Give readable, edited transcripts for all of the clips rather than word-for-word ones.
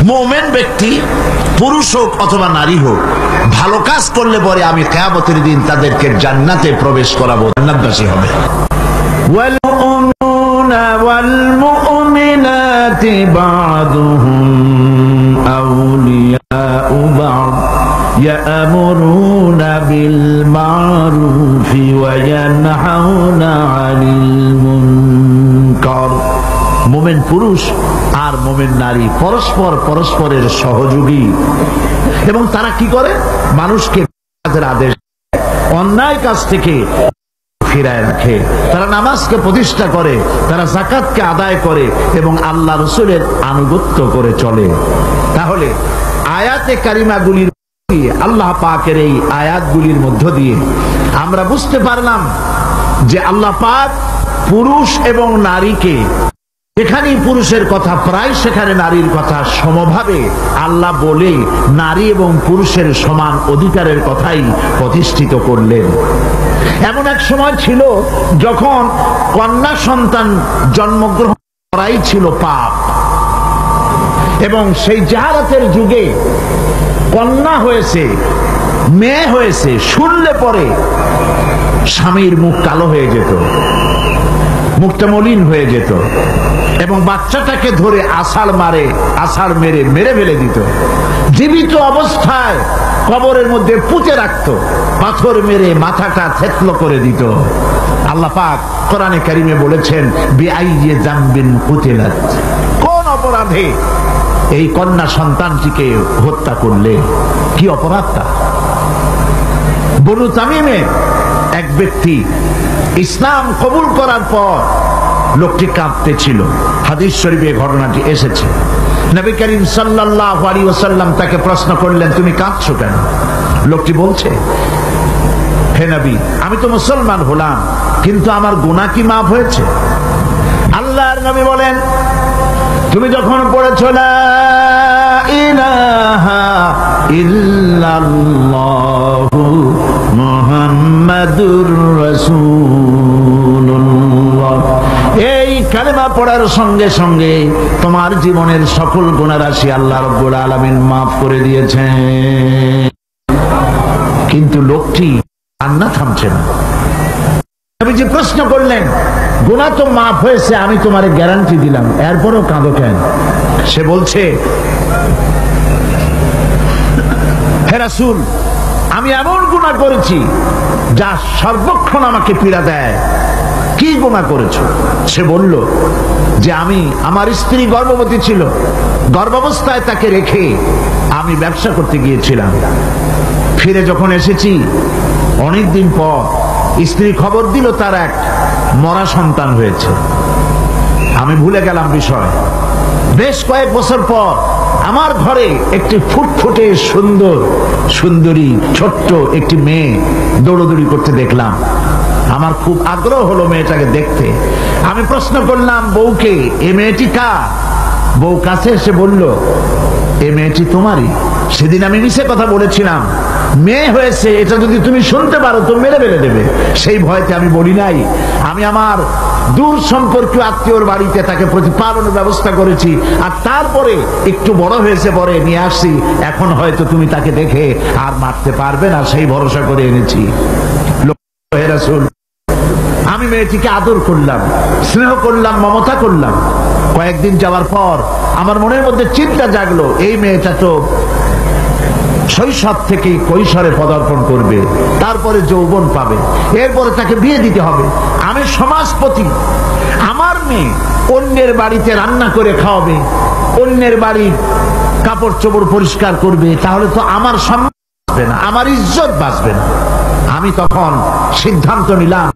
মুমিন ব্যক্তি পুরুষ হোক অথবা নারী হোক ভালো কাজ করলে পরে আমি কিয়ামতের দিন তাদেরকে জান্নাতে প্রবেশ করাবো, জান্নাতবাসী হবে। ওয়াল মুমিনুনা ওয়াল মুমিনাতি বা'দুহুম আউলিয়াউ বা'দ ইয়া'মুরুনা বিল মা'রুফি ওয়া ইয়ানহাউনা 'আনিল মুনকার। মুমিন পুরুষ আর মুমিন নারী পরস্পরের সহযোগী, এবং তারা কি করে? মানুষকে কাজের আদেশ, অন্যায় কাজ থেকে ফিরায় রাখে। তারা নামাজকে প্রতিষ্ঠা করে, তারা যাকাতকে আদায় করে এবং আল্লাহ রাসূলের আনুগত্য করে চলে। তাহলে আয়াতে কারিমাগুলির আল্লাহ পাকের এই আয়াতগুলির মধ্য দিয়ে আমরা বুঝতে পারলাম যে আল্লাহ পাক পুরুষ এবং নারীকে, যেখানেই পুরুষের কথা প্রায় সেখানে নারীর কথা সমভাবে আল্লাহ বলে নারী এবং পুরুষের সমান অধিকারের কথাই প্রতিষ্ঠিত করলেন। এমন এক সময় ছিল যখন কন্যা সন্তান জন্মগ্রহণ করাই ছিল পাপ, এবং সেই জাহালাতের যুগে কন্যা হয়েছে, মেয়ে হয়েছে শুনলে পরে স্বামীর মুখ কালো হয়ে যেত, মুখটা মলিন হয়ে যেত, এবং বাচ্চাটাকে ধরে আছাড় মেরে ফেলে দিত। জীবিত অবস্থায় কবরের মধ্যে পুঁতে রাখত, পাথর মেরে মাথাটা থেতলো করে দিত। আল্লাহ পাক কোরআনে কারিমে বলেছেন, বিআইয়ি যামবিন কুতিলাত, কোন অপরাধে এই কন্যা সন্তানটিকে হত্যা করলে? কি অপরাধটা? বনু তামিমের এক ব্যক্তি ইসলাম কবুল করার পর লোকটি কাঁদতেছিল। হাদিস শরীফে ঘটনাটি এসেছে। নবী করিম সাল্লাল্লাহু আলাইহি ওয়াসাল্লাম তাকে প্রশ্ন করলেন, তুমি কাঁদছো কেন? লোকটি বলছে, হে নবী, আমি তো মুসলমান হলাম, কিন্তু আমার গুনাহ কি মাফ হয়েছে? আল্লাহর নবী বলেন, তুমি যখন পড়েছো লা ইলাহা ইল্লাল্লাহু মুহাম্মাদুর রাসূলুল্লাহ, এই কালেমা পড়ার সঙ্গে সঙ্গে তোমার জীবনের সকল গুনাহ রাশি আল্লাহ রাব্বুল আলামিন মাফ করে দিয়েছেন। কিন্তু লোকটি কান্না থামছে না। নবীজি প্রশ্ন করলেন, গুনাহ তো মাফ হয়েছে, আমি তোমারে গ্যারান্টি দিলাম, এরপরও কাঁদো কেন? সে বলছে, হে রাসূল, আমি এমন গুনাহ করেছি যা সর্বক্ষণ আমাকে পীড়া দেয়। কি গুনাহ করেছো? সে বলল যে আমার স্ত্রী গর্ভবতী ছিল, গর্ভাবস্থায় তাকে রেখে আমি ব্যবসা করতে গিয়েছিলাম। ফিরে যখন এসেছি অনেকদিন পর স্ত্রী খবর দিল তার এক মরা সন্তান হয়েছে। আমি ভুলে গেলাম বিষয়। বেশ কয়েক বছর পর আমার ঘরে একটি ফুটফুটে সুন্দরী ছোট্ট একটি মেয়ে দৌড়দৌড়ি করতে দেখলাম। আমার খুব আগ্রহ হলো মেয়েটাকে দেখতে। আমি প্রশ্ন করলাম বউকে, এ মেয়েটি কার? বউ কাছে এসে বলল, এ মেয়েটি তোমারই। সেদিন আমি মিছে কথা বলেছিলাম, মেয়ে হয়েছে এটা যদি তুমি শুনতে পারো তো মেরে ফেলে দেবে, সেই ভয়তে আমি বলি নাই। আমি আমার দূর সম্পর্কীয় আত্মীয়র বাড়িতে তাকে প্রতিপালনের ব্যবস্থা করেছি, আর তারপরে একটু বড় হয়েছে পরে নিয়ে আসছি। এখন হয়তো তুমি তাকে দেখে আর মারতে পারবে না, সেই ভরসা করে এনেছি। হে রাসূল, আমি মেয়েটিকে আদর করলাম, স্নেহ করলাম, মমতা করলাম। কয়েকদিন যাওয়ার পর আমার মনের মধ্যে চিন্তা জাগলো, এই মেয়েটা তো শৈশব থেকে কৈশোরে পদার্পণ করবে, তারপরে যৌবন পাবে, এরপরে তাকে বিয়ে দিতে হবে। আমি সমাজপতি, আমার মেয়ে অন্যের বাড়িতে রান্না করে খাওয়াবে, অন্যের বাড়ির কাপড় চোপড় পরিষ্কার করবে, তাহলে তো আমার সম্মান বাঁচবে না, আমার ইজ্জত বাঁচবে না। আমি তখন সিদ্ধান্ত নিলাম,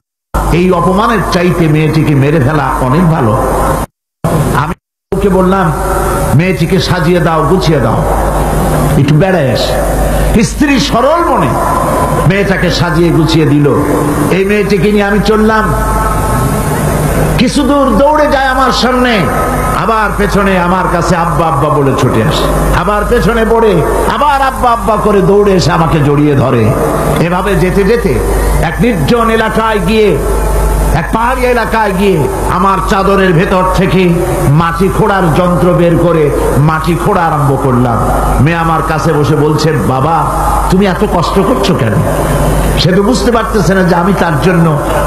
এই অপমানের চাইতে মেয়েটিকে মেরে ফেলা অনেক ভালো। আমি ওকে বললাম, মেয়েটিকে সাজিয়ে দাও, গুছিয়ে দাও, একটু বেড়ায় আসে। স্ত্রী সরল মনে মেয়েটাকে সাজিয়ে গুছিয়ে দিল। এই মেয়েটিকে নিয়ে আমি চললাম। কিছু দূর দৌড়ে যায় আমার সামনে, আবার পেছনে আমার কাছে আব্বা আব্বা বলে ছুটে আসে, আবার পেছনে পড়ে, আবার আব্বা আব্বা করে দৌড়ে এসে আমাকে জড়িয়ে ধরে। এভাবে যেতে যেতে এক নির্জন এলাকায় গিয়ে এক পাহাড়ি এলাকায় গিয়ে আমার চাদরের ভেতর থেকে মাটি খোঁড়ার যন্ত্র বের করে মাটি খোঁড়া আরম্ভ করলাম। মেয়ে আমার কাছে বসে বলছে, বাবা তুমি এত কষ্ট করছো কেন? সে তো বুঝতে পারতেছে না যে আমি তার জন্য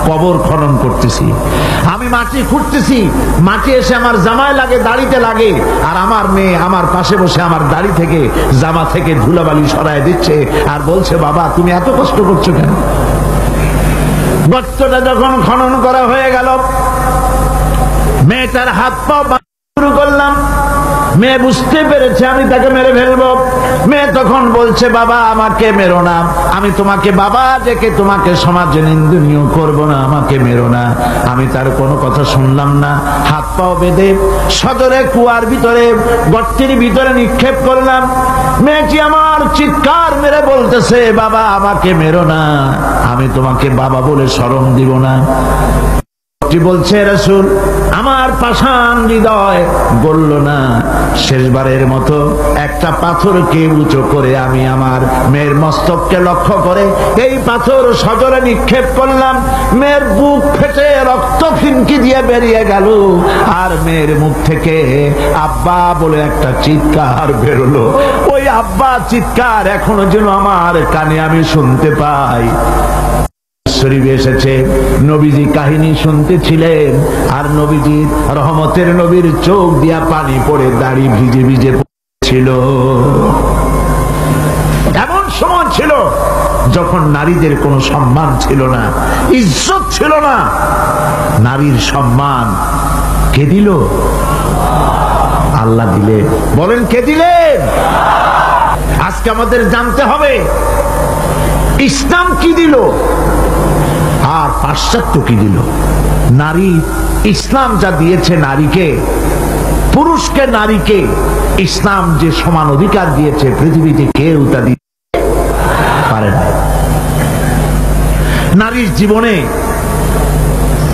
কবর খনন করতেছি। আমি মাটি খুঁড়তেছি, মাটি এসে আমার জামায় লাগে, দাড়িতে লাগে, আর আমার মেয়ে আমার পাশে বসে আমার দাড়ি থেকে জামা থেকে ধুলাবালি সরায় দিচ্ছে আর বলছে, বাবা তুমি এত কষ্ট করছো কেন? গর্তটা যখন খনন করা হয়ে গেল, মেয়েটার হাত পা শুরু করলাম। মেয়ে বুঝতে পেরেছে আমি তাকে মেরে ফেলবো। মেয়ে তখন বলছে, বাবা আমাকে মেরো না, আমি তোমাকে বাবা ডেকে তোমাকে সমাজে নিন্দনীয় করব না, আমাকে মেরো না। আমি তার কোনো কথা শুনলাম না। হাত পাও বেঁধে সদরে কুয়ার ভিতরে গর্তের ভিতরে নিক্ষেপ করলাম। মেয়েটি আমার চিৎকার মেরে বলতেছে, বাবা আমাকে মেরো না, আমি তোমাকে বাবা বলে শরম দিব না। বলছে, রাসূল আমার পাষাণ হৃদয় গলল না। শেষবারের মতো একটা পাথরকে উঁচু করে আমি আমার মেয়ের মস্তককে লক্ষ্য করে এই পাথর সজলে নিক্ষেপ করলাম। মেয়ের বুক ফেটে রক্ত ফিনকি দিয়ে বেরিয়ে গেল, আর মেয়ের মুখ থেকে আব্বা বলে একটা চিৎকার বেরোলো। ওই আব্বা চিৎকার এখনো যেন আমার কানে আমি শুনতে পাই। শরীফে এসেছে, নবীজি কাহিনী শুনতেছিলেন আর নবীজির রহমতের নবীর চোখ দিয়া পানি পড়ে দাড়ি ভিজে ভিজে পড়ছিল। এমন সময় ছিল যখন নারীদের কোনো সম্মান ছিল না, ইজ্জত ছিল না। নারীর সম্মান কে দিল? আল্লাহ দিলে। বলেন কে দিলেন? আজকে আমাদের জানতে হবে ইসলাম কি দিল আর পাশ্চাত্য কি দিল। নারী, ইসলাম যা দিয়েছে নারীকে, পুরুষকে নারীকে ইসলাম যে সমান অধিকার দিয়েছে পৃথিবীতে কেউ তা দিতে পারে না। নারীর জীবনে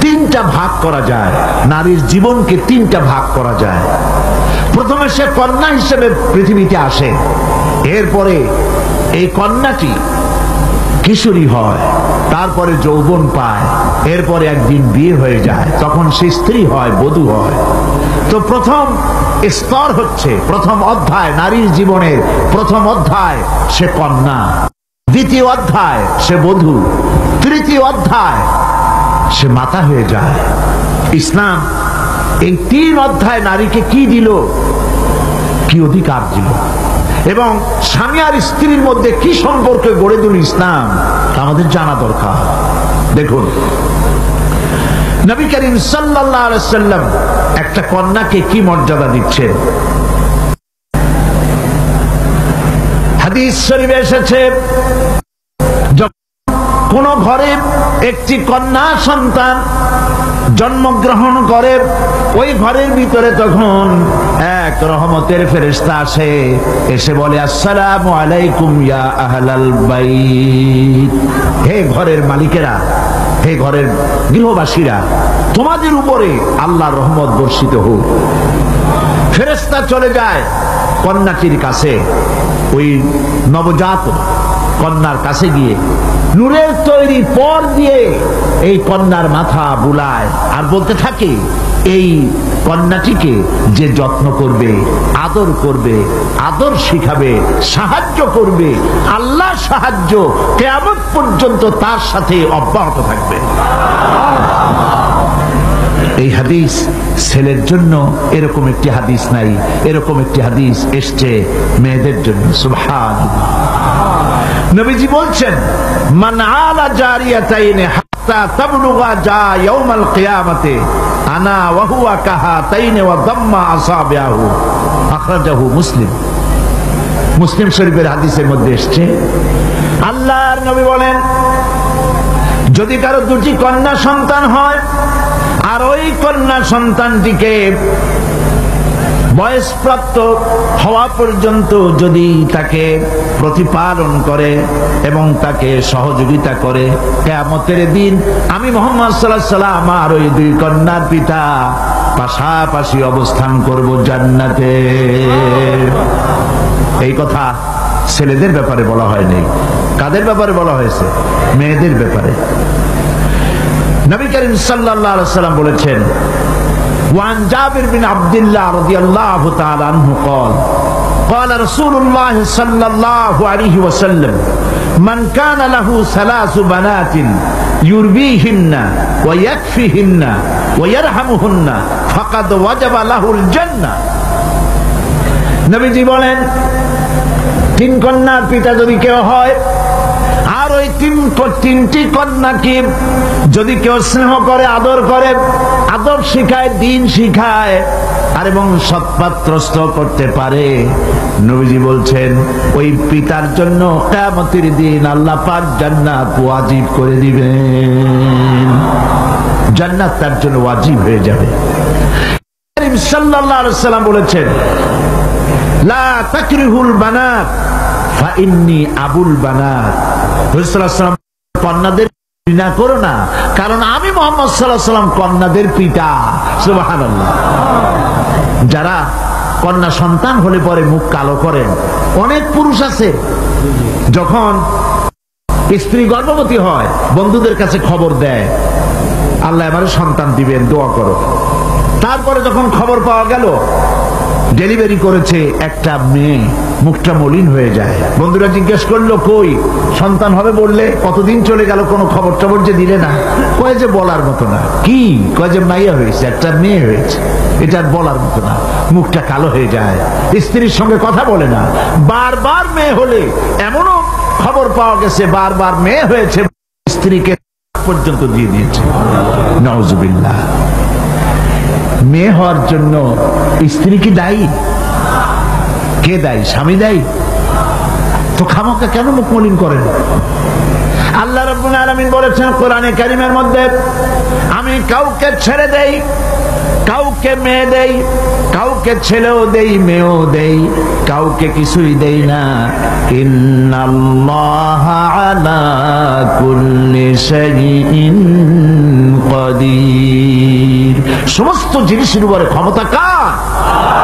তিনটা ভাগ করা যায়, নারীর জীবনকে তিনটা ভাগ করা যায়। প্রথমে সে কন্যা হিসেবে পৃথিবীতে আসে, এরপরে এই কন্যাটি কিশোরী হয়, তারপরে যৌবন পায়, এরপরে একদিন বিয়ে হয়ে যায়, তখন সে স্ত্রী হয়, বধূ হয়। তো প্রথম স্তর হচ্ছে, প্রথম অধ্যায় নারীর জীবনের প্রথম অধ্যায় সে কন্যা, দ্বিতীয় অধ্যায় সে বধূ, তৃতীয় অধ্যায় সে মাতা হয়ে যায়। ইসলাম এই তিন অধ্যায় নারীকে কি দিল, কি অধিকার দিল, এবং স্বামী আর স্ত্রীর মধ্যে কি সম্পর্ক গড়ে তুল ইসলাম আমাদের জানা দরকার। দেখুন, নবী করিম সাল্লাল্লাহু আলাইহি ওয়াসাল্লাম একটা কন্যাকে কি মর্যাদা দিচ্ছেন। হাদিস শরীফে এসেছে, কোন ঘরে একটি কন্যা সন্তান জন্মগ্রহণ করে, ওই ঘরের ভিতরে তখন এক রহমতের ফেরেশতা আসে, এসে বলে, আসসালামু আলাইকুম ইয়া আহলাল বাইত। হে ঘরের মালিকেরা, হে ঘরের গৃহবাসীরা, তোমাদের উপরে আল্লাহর রহমত বর্ষিত হোক। ফেরেশতা চলে যায় কন্যাটির কাছে, ওই নবজাত কন্যার কাছে গিয়ে নূরের তৈরি পর দিয়ে এই কন্যার মাথা বুলায় আর বলতে থাকে, এই কন্যাটিকে যে যত্ন করবে, আদর করবে, আদর শিখাবে, সাহায্য করবে, আল্লাহর সাহায্য কিয়ামত পর্যন্ত তার সাথে অব্যাহত থাকবে। এই হাদিস ছেলের জন্য এরকম একটি হাদিস নাই, এরকম একটি হাদিস এসছে মেয়েদের জন্য। সুবহানাল্লাহ। নবীজি বলছেন, মান আলা জারিয়াতাইনি হাত্তা তাবলুগা জা ইয়াউমাল কিয়ামাতি আনা ওয়া হুয়া কাহাতাইনি ওয়া দাম্মা আসাবিহু। আখরাজাহু মুসলিম। মুসলিম শরীফের হাদিসের মধ্যে এসেছে, আল্লাহর নবী বলেন, যদি কারো দুটি কন্যা সন্তান হয় আর ওই কন্যা সন্তানটিকে বয়সপ্রাপ্ত হওয়া পর্যন্ত যদি তাকে প্রতিপালন করে এবং তাকে সহযোগিতা করে, কিয়ামতের দিন আমি মুহাম্মদ সাল্লাল্লাহু আলাইহি ওয়াসাল্লাম আর ওই দুই কন্যার পিতা পাশাপাশি অবস্থান করব জান্নাতে। এই কথা ছেলেদের ব্যাপারে বলা হয়নি, কাদের ব্যাপারে বলা হয়েছে? মেয়েদের ব্যাপারে। নবী করিম সাল্লাল্লাহু আলাইহি ওয়াসাল্লাম বলেছেন, ওয়ান জাবির বিন আব্দুল্লাহ রাদিয়াল্লাহু তাআলা আনহু قال قال رسول الله صلى الله عليه وسلم من كان له ثلاث بنات يربيهن ويكفيهن ويرحمهن فقد وجب له الجنة। নবীজি বলেন, তিন কন্যার পিতা যদি কেউ হয় আর ওই তিনটি কন্যাকে যদি কেউ স্নেহ করে, আদব শিখায়, দিন শিখায় আর এবং সৎপাত্রস্থ করতে পারে, নবীজি বলছেন ওই পিতার জন্য কিয়ামতের দিন আল্লাহ পাক জান্নাত ওয়াজিব করে দিবেন। জান্নাত তার জন্য ওয়াজিব হয়ে যাবে। নবী সাল্লাল্লাহু আলাইহি ওয়াসাল্লাম বলেছেন, লা তাকরিহুল বানাত ফা ইন্নী আবুল বানাত। রাসূলুল্লাহ সাল্লাল্লাহু আলাইহি ওয়াসাল্লাম কন্যাদের ঘৃণা করো না, কারণ আমি মুহাম্মদ সাল্লাল্লাহু আলাইহি ওয়াসাল্লাম কন্যাদের পিতা। সুবহানাল্লাহ। যারা কন্যা সন্তান হলে পরে মুখ কালো করেন, অনেক পুরুষ আছে যখন স্ত্রী গর্ভবতী হয় বন্ধুদের কাছে খবর দেয়, আল্লাহ আমারে সন্তান দিবেন, দোয়া করো। তারপরে যখন খবর পাওয়া গেল ডেলিভারি করেছে একটা মেয়ে, মুখটা মলিন হয়ে যায়। বন্ধুরা জিজ্ঞেস করলো, কই সন্তান হবে বললে, কতদিন চলে গেল, কোনো খবর টবর যে দিলে না। কয় যে বলার মতো না। কি? কয় যে মাইয়া হয়েছে, একটা মেয়ে হয়েছে। এটা বলার মতো না। মুখটা কালো হয়ে যায়, স্ত্রীর সঙ্গে কথা বলে না। বারবার মেয়ে হলে, এমনও খবর পাওয়া গেছে বারবার মেয়ে হয়েছে, স্ত্রীকে পর্যন্ত দিয়ে দিয়েছে। নাউজুবিল্লাহ। মেয়ে হওয়ার জন্য স্ত্রী কি দায়ী? কে দায়ী? স্বামী দায়ী? তো খামোকা কেন মুখ মলিন করেন? আল্লাহ রাব্বুল আলামিন বলেছেন কোরআনে কারীমের মধ্যে, আমি কাউকে ছেড়ে দেই, কাউকে মেয়ে দেই, কাউকে ছেলেও দেই, মেয়েও দেই, কাউকে কিছুই দেই না। ইন্নাল্লাহা আলা কুল্লি শাইইন কাদির। সমস্ত জিনিসের উপরে ক্ষমতা কার?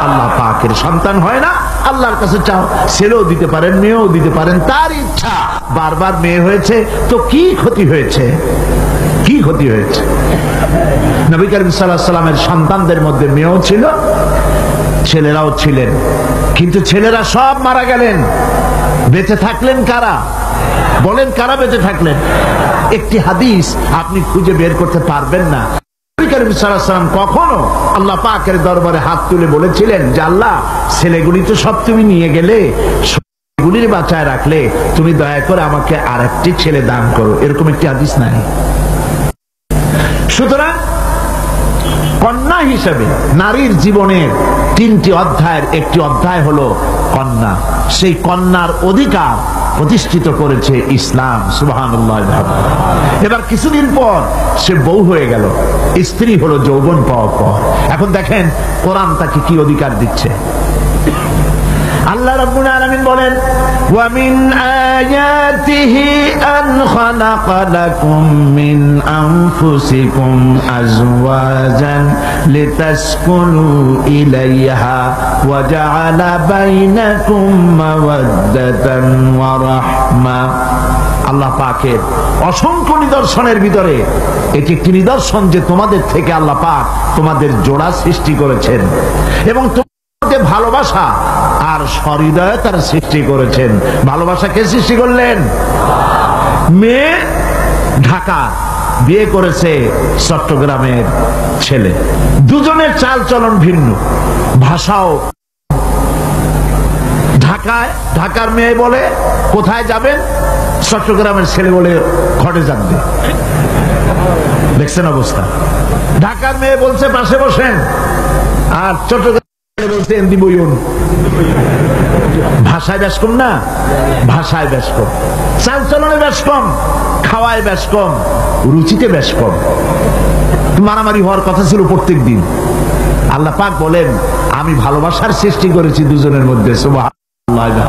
আল্লাহ পাকের। সন্তান হয় না, আল্লাহর কাছে চাও, ছেলেও দিতে পারেন, মেয়েও দিতে পারেন, তার ইচ্ছা। বারবার মেয়ে হয়েছে তো কি ক্ষতি হয়েছে? কি ক্ষতি হয়েছে? নবী করিম সাল্লাল্লাহু আলাইহি ওয়াসাল্লামের সন্তানদের মধ্যে মেয়েও ছিল, ছেলেরাও ছিলেন, কিন্তু ছেলেরা সব মারা গেলেন। বেঁচে থাকলেন কারা? বলেন, কারা বেঁচে থাকলেন? একটি হাদিস আপনি খুঁজে বের করতে পারবেন না। নবী করিম সাল্লাল্লাহু আলাইহি ওয়াসাল্লাম কখনো আল্লাহ পাকের দরবারে হাত তুলে বলেছিলেন যে আল্লাহ, ছেলেগুলি তো সব তুমি নিয়ে গেলে, গুলির বাঁচায় রাখলে, তুমি দয়া করে আমাকে আরেকটি ছেলে দান করো, এরকম একটি হাদিস নাই। সুতরাং কন্যা হিসেবে নারীর জীবনের তিনটি অধ্যায়ের একটি অধ্যায় হলো কন্যা। সেই কন্যার অধিকার প্রতিষ্ঠিত করেছে ইসলাম। সুবহানাল্লাহ। এবার কিছুদিন পর সে বউ হয়ে গেল, স্ত্রী হলো যৌবন পাওয়ার পর। এখন দেখেন কোরআন তাকে কি অধিকার দিচ্ছে। আল্লাহ রাব্বুল আলামিন বলেন, ওয়া মিন আয়াতিহি আন খালাকা লাকুম মিন আনফুসিকুম আজওয়াজান লিতাসকুনু ইলাইহা ওয়া জাআলা বাইনাকুম মাওয়াদ্দাতান ওয়া রাহমা। আল্লাহ পাকের অসংখ্য নিদর্শনের ভিতরে এটি একটি নিদর্শন যে তোমাদের থেকে আল্লাহ পাক তোমাদের জোড়া সৃষ্টি করেছেন এবং তোমাদের ভালোবাসা আর সহৃদয়তার সৃষ্টি করেছেন। ভালোবাসা কে সৃষ্টি করলেন? মেয়ে ঢাকা, বিয়ে করেছে চট্টগ্রামের ছেলে। দুজনের চাল চলন ভিন্ন, ভাষাও। ঢাকার মেয়ে বলে কোথায় যাবেন, চট্টগ্রামের ছেলে বলে ঘটে যাবে। দেখছেন অবস্থা? ঢাকার মেয়ে বলছে পাশে বসেন, আর চট্টগ্রাম বলছে এমনি বইন। ভাষায় বেশ কম না? ভাষায় বেশ কম, চাল চলনে বেশ কম, খাওয়ায় বেশ কম, রুচিতে বেশ কম। মারামারি হওয়ার কথা ছিল প্রত্যেক দিন। আল্লাহ পাক বলেন, আমি ভালোবাসার সৃষ্টি করেছি দুজনের মধ্যে। সুবহানাল্লাহ।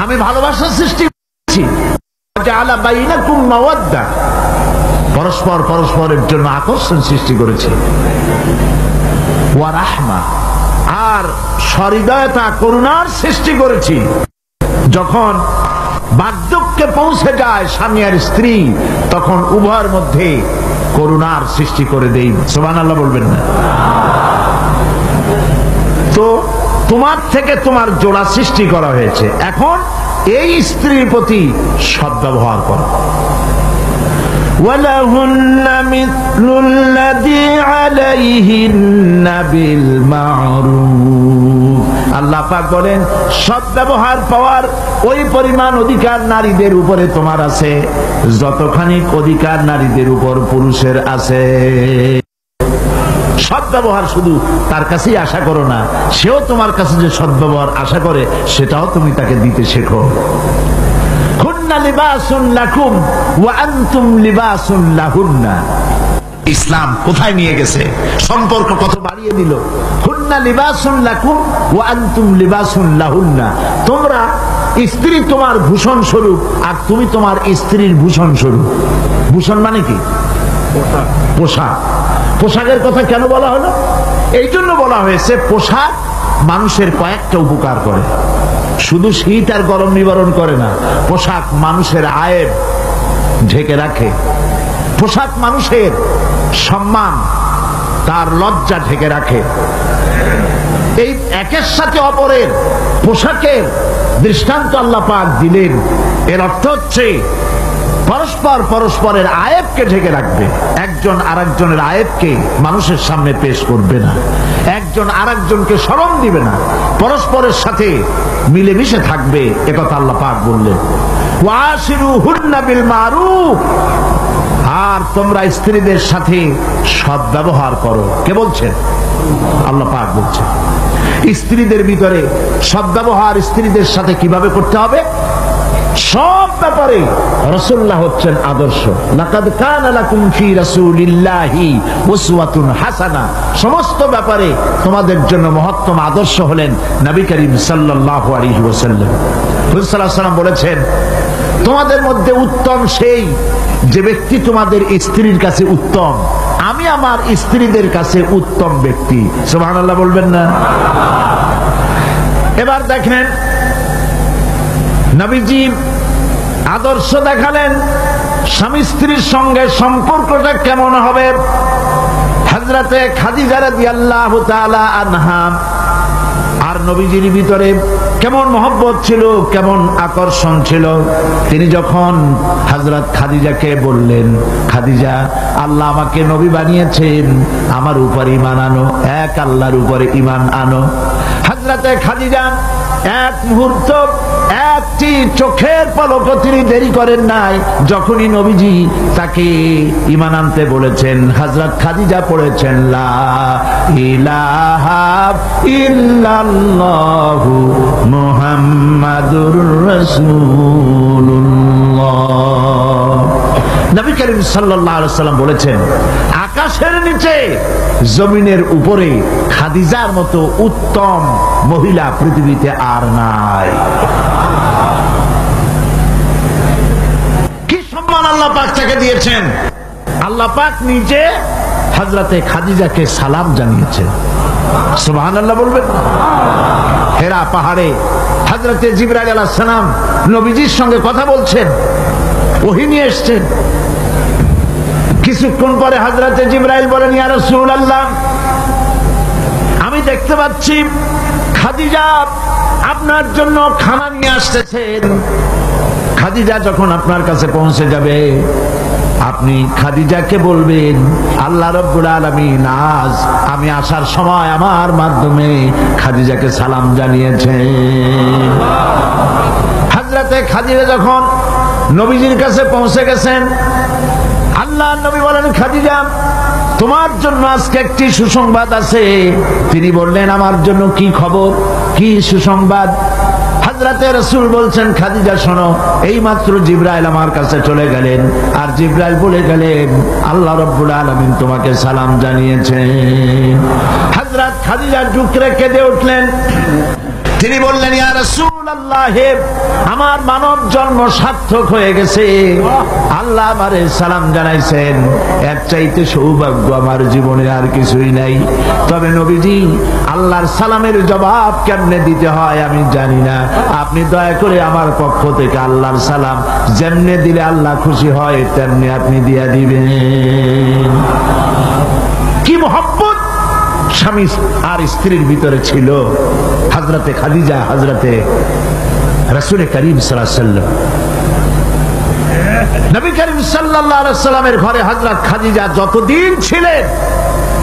আমি ভালোবাসার সৃষ্টি করেছি, জাআলা বাইনাকুম মাওয়াদ্দা, পরস্পর পরস্পরের জন্য আকর্ষণ সৃষ্টি করেছি, ওয়া রাহমা, আর সহৃদয়তা করুণার সৃষ্টি করেছি। যখন বার্ধক্যে পৌঁছে যায় স্বামী আর স্ত্রী, তখন উভয়ের মধ্যে করুণার সৃষ্টি করে দেই। সুবহানাল্লাহ বলবেন না? তো তোমার থেকে তোমার জোড়া সৃষ্টি করা হয়েছে, এখন এই স্ত্রীর প্রতি সদ্ব্যবহার করো। وَلَهُنَّ مِثْلُ الَّذِي عَلَيْهِنَّ بِالْمَعْرُوفِ। আল্লাহ পাক বলেন সদ্ব্যবহার পাওয়ার ওই পরিমাণ অধিকার নারীদের উপরে তোমার আছে যতখানি অধিকার নারীদের উপর পুরুষের আছে। সদ্ব্যবহার শুধু তার কাছেই আশা করো না, সেও তোমার কাছে যে সদ্ব্যবহার আশা করে সেটাও তুমি তাকে দিতে শেখো। হুন্না লিবাসুন লাকুম ওয়া আনতুম লিবাসুন লাহুন্না। ইসলাম কোথায় নিয়ে গেছে, সম্পর্ক কত বাড়িয়ে দিল। হুন্না লিবাসুন লাকুম ওয়া আনতুম লিবাসুন লাহুন্না। তোমরা স্ত্রী তোমার ভূষণ স্বরূপ আর তুমি তোমার স্ত্রীর ভূষণ স্বরূপ। ভূষণ মানে কি? পোশাক। পোশাকের কথা কেন বলা হলো? এই জন্য বলা হয়েছে পোশাক মানুষের কয়েকটা উপকার করে, শুধু শীত আর গরম নিবারণ করে না। পোশাক মানুষের আয়েব ঢেকে রাখে, পোশাক মানুষের সম্মান তার লজ্জা ঢেকে রাখে। এই একের সাথে অপরের পোশাকের দৃষ্টান্ত আল্লাহ পাক দিলেন। এর অর্থ হচ্ছে পরস্পর পরস্পরের আয়েবকে ঢেকে রাখবে, একজন আরেকজনের আয়েবকে মানুষের সামনে পেশ করবে না, একজন আরেকজনকে শরম দিবে না, পরস্পরের সাথে মিলেমিশে থাকবে, একথা আল্লাহ পাক বললেন। ওয়াশিরুহুন্না বিল মারুফ। আর তোমরা স্ত্রীদের সাথে সদ্ব্যবহার করো। কে বলছেন? আল্লাহ পাক বলছেন। স্ত্রীদের ভিতরে সদ্ব্যবহার স্ত্রীদের সাথে কিভাবে করতে হবে, সব ব্যাপারে রাসূলুল্লাহ হচ্ছেন আদর্শ। লাকাদ কানা লাকুম ফি রাসূলিল্লাহি উসওয়াতুন হাসানা। সমস্ত ব্যাপারে তোমাদের জন্য মহত্তম আদর্শ হলেন নবী করিম সাল্লাল্লাহু আলাইহি ওয়াসাল্লাম। রাসূল সাল্লাল্লাহু আলাইহি ওয়াসাল্লাম বলেছেন, তোমাদের মধ্যে উত্তম সেই যে ব্যক্তি তোমাদের স্ত্রীর কাছে উত্তম। আমি আমার স্ত্রীদের কাছে উত্তম ব্যক্তি। সুবহানাল্লাহ বলবেন না? এবার দেখেন নবীজি আদর্শ দেখালেন স্বামী স্ত্রীর সঙ্গে সম্পর্কটা কেমন হবে। হযরতে খাদিজা রাদিয়াল্লাহু তাআলা আনহা আর নবীজির ভিতরে কেমন মহব্বত ছিল, কেমন আকর্ষণ ছিল। তিনি যখন হযরত খাদিজাকে বললেন, খাদিজা, আল্লাহ আমাকে নবী বানিয়েছেন, আমার উপর ঈমান আনো, এক আল্লাহর উপরে ঈমান আনো। হযরতে খাদিজা এক মুহূর্ত, একটি চোখের পলকও তিনি দেরি করেন নাই। যখনই নবীজি তাকে ঈমান আনতে বলেছেন, হযরত খাদিজা পড়েছেন লা ইলাহা ইল্লাল্লাহু মুহাম্মাদুর রাসূলুল্লাহ। নবী করিম সাল্লাল্লাহু আলাইহি ওয়াসাল্লাম বলেছেন, আকাশের নিচে জমিনের উপরে খাদিজার মতো উত্তম মহিলা পৃথিবীতে আর নাই। কি সম্মান আল্লাহ পাক তাকে দিয়েছেন। আল্লাহ পাক নিজে হযরতে খাদিজাকে সালাম জানিয়েছেন। সুবহানাল্লাহ বলবেন? হেরা পাহাড়ে হযরতে জিবরাইল আলাইহিস সালাম নবীজির সঙ্গে কথা বলছেন, ওহী নিয়ে এসেছেন। কিছুক্ষণ পরে হযরতে জিবরাইল বলেন, ইয়া রাসূলুল্লাহ, আমি দেখতে পাচ্ছি খাদিজা আপনার জন্য খানা নিয়ে আসতেছেন। খাদিজা যখন আপনার কাছে পৌঁছে যাবে, আপনি খাদিজাকে বলবেন, আল্লাহ রাব্বুল আলামিন আজ আমি আসার সময় আমার মাধ্যমে খাদিজাকে সালাম জানিয়েছেন। হযরতে খাদিজা যখন নবীজির কাছে পৌঁছে গেছেন, আল্লাহ নবী বলেন, খাদিজা, তোমার জন্য আজকে একটি সুসংবাদ আছে। তিনি বললেন, আমার জন্য কি খবর, কি সুসংবাদ? হযরতে রাসূল বলছেন, খাদিজা শোনো, এই মাত্র জিবরাইল আমার কাছে চলে গেলেন, আর জিবরাইল বলে গেলেন আল্লাহ রাব্বুল আলামিন তোমাকে সালাম জানিয়েছেন। হযরত খাদিজা ঝুঁকরে কেঁদে উঠলেন। তিনি বললেন, ইয়া রাসূলুল্লাহ, আমার মানব জন্ম সার্থক হয়ে গেছে। আল্লাহ আমারে সালাম জানাইছেন, এর চাইতে সৌভাগ্য আমার জীবনে আর কিছুই নাই। তবে নবীজি, আল্লাহর সালামের জবাব কেমনে দিতে হয় আমি জানি না। আপনি দয়া করে আমার পক্ষ থেকে আল্লাহর সালাম যেমনে দিলে আল্লাহ খুশি হয় তেমনি আপনি দিয়া দিবেন। কি মহব্বত স্বামী আর স্ত্রীর ভিতরে ছিল। হযরতে খাদিজা, হযরতে রাসূল করিম সাল্লাল্লাহু আলাইহি ওয়াসাল্লাম, নবী করিম সাল্লাল্লাহু আলাইহি ওয়াসাল্লামের ঘরে হযরত খাদিজা যতদিন ছিলেন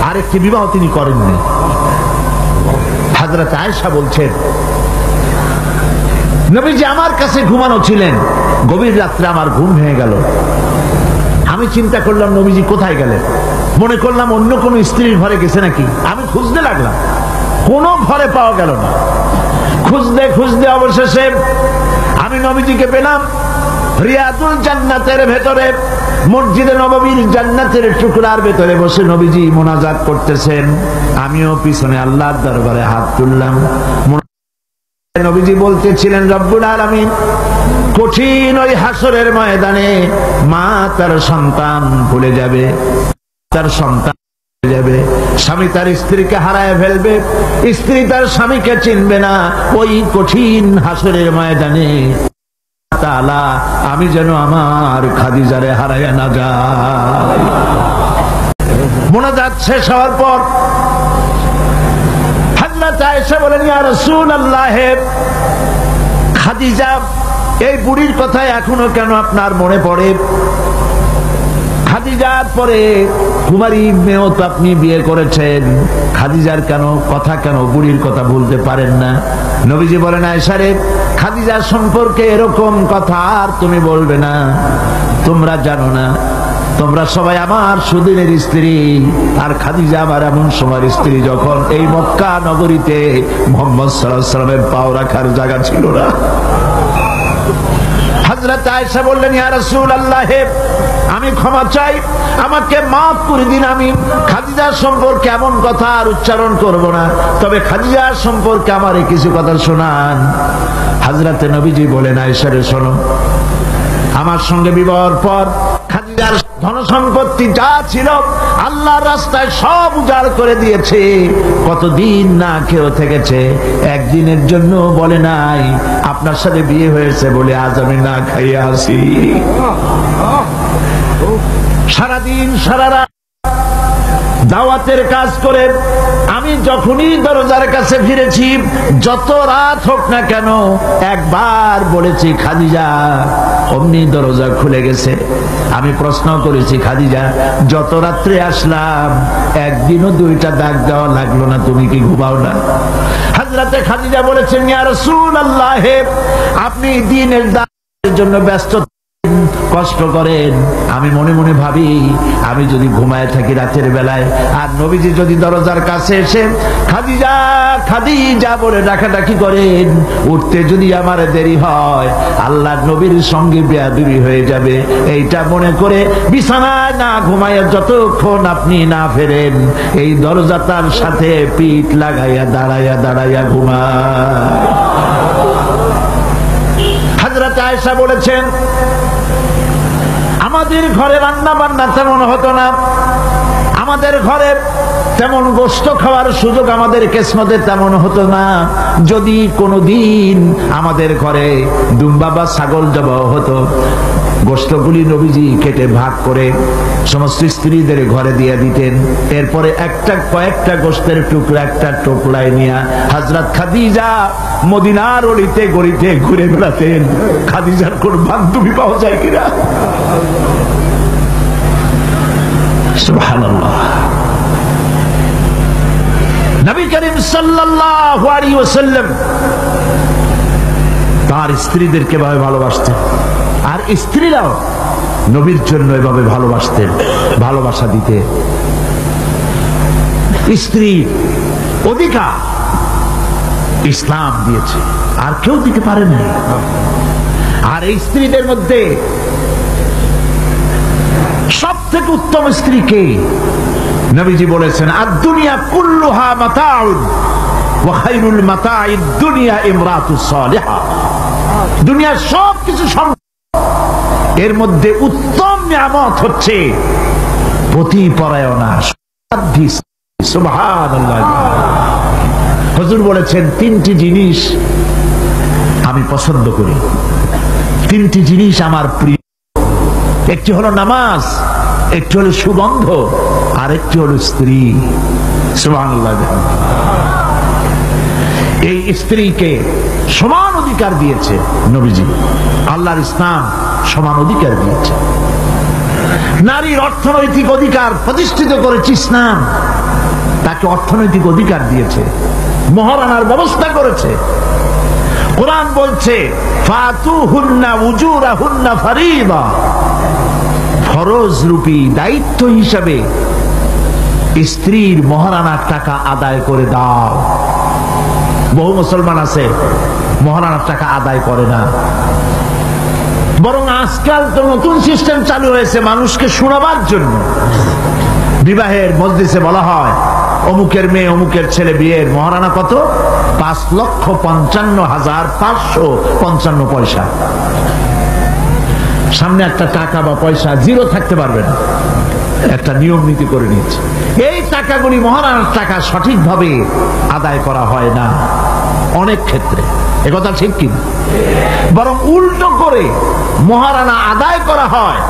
আরেকটি বিবাহ তিনি করেননি। হযরত আয়েশা বলছেন, নবীজি আমার কাছে ঘুমানো ছিলেন, গভীর রাত্রে আমার ঘুম ভেঙে গেল। আমি চিন্তা করলাম নবীজি কোথায় গেলেন। মনে করলাম অন্য কোন স্ত্রীর ঘরে গেছে নাকি। আমি খুঁজতে লাগলাম, কোন ঘরে পাওয়া গেল না। খুঁজতে খুঁজতে অবশেষে আমি নবীজিকে পেলাম রিয়াদুল জান্নাতের ভেতরে, মসজিদে নববীর জান্নাতের টুকরার ভেতরে বসে নবীজি মোনাজাত করতেছেন। আমিও পিছনে আল্লাহর দরবারে হাত তুললাম। নবীজি বলতেছিলেন, রব্বুল আলামিন কঠিন ওই হাসরের ময়দানে মা তার সন্তান ভুলে যাবে, তার সন্তান যাবে, স্বামী তার স্ত্রীকে হারায় ফেলবে, স্ত্রী তার স্বামীকে চিনবে না। ওই কঠিন হাসরের ময়দানে তাআলা আমি যেন আমার খাদিজারে হারায় না যাই। মোনাজাত শেষ হওয়ার পর হযরত আয়েশা বলেন, ইয়া রাসূলুল্লাহ, খাদিজা এই বুড়ির কথা এখনো কেন আপনার মনে পড়ে? খাদিজার পরে কুমারী মেয়েও তো আপনি বিয়ে করেছেন, খাদিজার কেন বুড়ির কথা ভুলতে পারেন না? নবীজি বলেন, আয়েশা রে, খাদিজার সম্পর্কে এরকম কথা আর তুমি বলবে না। তোমরা জানো না, তোমরা সবাই আমার সুদিনের স্ত্রী, আর খাদিজা আমার এমন সময়ের স্ত্রী যখন এই মক্কা নগরীতে মুহাম্মদ সাল্লাল্লাহু আলাইহি ওয়াসাল্লামের পাও রাখার জায়গা ছিল না। হযরত আয়েশা বললেন, ইয়া রাসূলুল্লাহ, আমি ক্ষমা চাই, আমাকে মাফ করে দিন। আমি খাদিজার সম্পর্কে এমন কথা আর উচ্চারণ করব না, তবে খাদিজার সম্পর্কে আমারে কিছু কথা শোনান। হযরতে নবীজি বলেন, আয়েশা রে, শোনো, আমার সঙ্গে বিবাহের পর খাদিজার ধন সম্পত্তি যা ছিল আল্লাহর রাস্তায় সব উজাড় করে দিয়েছে। কতদিন না খেয়ে থেকেছে, একদিনের জন্য বলে নাই আপনার সাথে বিয়ে হয়েছে বলে আজ আমি না খাইয়া আসি। সারাদিন সারা রাত দাওয়াতের কাজ করে আমি যখনই দরজার কাছে ফিরেছি, যত রাত হোক না কেন, একবার বলেছি খাদিজা, অমনি দরজা খুলে গেছে। আমি প্রশ্ন করেছি, খাদিজা, যত রাত্রে আসলাম একদিনও দুইটা ডাক দেওয়া লাগলো না, তুমি কি ঘুমাও না? হযরতে খাদিজা বলেছেন, ইয়া রাসূলুল্লাহ, আপনি দ্বীনের দাওয়াতের জন্য ব্যস্ত, কষ্ট করেন। আমি মনে মনে ভাবি, আমি যদি ঘুমায় থাকি রাতের বেলায়, আর নবীজি যদি দরজার কাছে এসে খাদিজা খাদিজা বলে ডাকাডাকি করেন, উঠতে যদি আমার দেরি হয় আল্লাহর নবীর সঙ্গে বেয়াদবি হয়ে যাবে। এইটা মনে করে বিছানায় না ঘুমায় যতক্ষণ আপনি না ফেরেন, এই দরজাটার সাথে পিঠ লাগাইয়া দাঁড়াইয়া দাঁড়াইয়া ঘুমায়। হযরত আয়েশা বলেছেন, আমাদের ঘরে রান্না বান্না তেমন হতো না, আমাদের ঘরে তেমন গোশত খাওয়ার সুযোগ আমাদের কিসমতে তেমন হতো না। যদি কোনোদিন আমাদের ঘরে দুম্বা বা ছাগল জবাই হতো, গোশতগুলি নবীজি কেটে ভাগ করে সমস্ত স্ত্রীদের ঘরে দিয়ে দিতেন। এরপরে কয়েকটা গোশতের টুকরা একটা টোকলায় নিয়ে হযরত খাদিজা মদিনার অলিতে গলিতে ঘুরে বেড়াতেন। খাদিজার কোন বান্ধবী পাওয়া যায় কিনা? সুবহানাল্লাহ। নবী করিম সাল্লাল্লাহু আলাইহি ওয়াসাল্লাম তার স্ত্রীদেরকে ভাবে ভালোবাসতেন, আর স্ত্রীরাও নবীর জন্য এভাবে ভালোবাসতেন, ভালোবাসা দিতে। স্ত্রী অধিকার ইসলাম দিয়েছে, আর কেউ দিতে পারে না। আর এই স্ত্রীদের মধ্যে সব থেকে উত্তম স্ত্রী কে? নবীজি বলেছেন, আদ-দুনিয়া কুল্লুহা মাতাউন ওয়া খায়রুল মাতাঈদ দুনিয়া ইমরাতুস সালিহা। দুনিয়ার সব কিছু এর মধ্যে উত্তম নিয়ামত হচ্ছে পতিপরায়ণা। সুবহানাল্লাহ। হুজুর বলেছেন তিনটি জিনিস আমি পছন্দ করি, তিনটি জিনিস আমার প্রিয়। একটি হলো নামাজ, একটি হলো সুগন্ধ, আর একটি হলো স্ত্রী। সুবহানাল্লাহ। এই স্ত্রীকে সমান অধিকার দিয়েছে নবীজি, আল্লাহর ইসলাম সমান অধিকার দিয়েছে। নারীর অর্থনৈতিক অধিকার প্রতিষ্ঠিত করেছে ইসলাম, তাকে অর্থনৈতিক অধিকার দিয়েছে, মহারানার ব্যবস্থা করেছে। কোরআন বলছে ফাতুহুন্না উজুরাহুন্না ফারিদা, ফরজ রূপী দায়িত্ব হিসাবে স্ত্রীর মহারানার টাকা আদায় করে দাও। বহু মুসলমান আছে মহারানার টাকা আদায় করে না, বরং আজকাল তো নতুন সিস্টেম চালু হয়েছে মানুষকে শোনাবার জন্য। বিবাহের মজলিসে বলা হয় অমুকের মেয়ে অমুকের ছেলে বিয়ের মহারানা কত? 5,55,555 পয়সা। সামনে একটা টাকা বা পয়সা জিরো থাকতে পারবে না, একটা নিয়ম নীতি করে নিচ্ছে। এই টাকাগুলি মহারানার টাকা সঠিকভাবে আদায় করা হয় না অনেক ক্ষেত্রে, একথা ঠিক কিনা? বরং উল্টো করে মহারানা আদায় করা হয়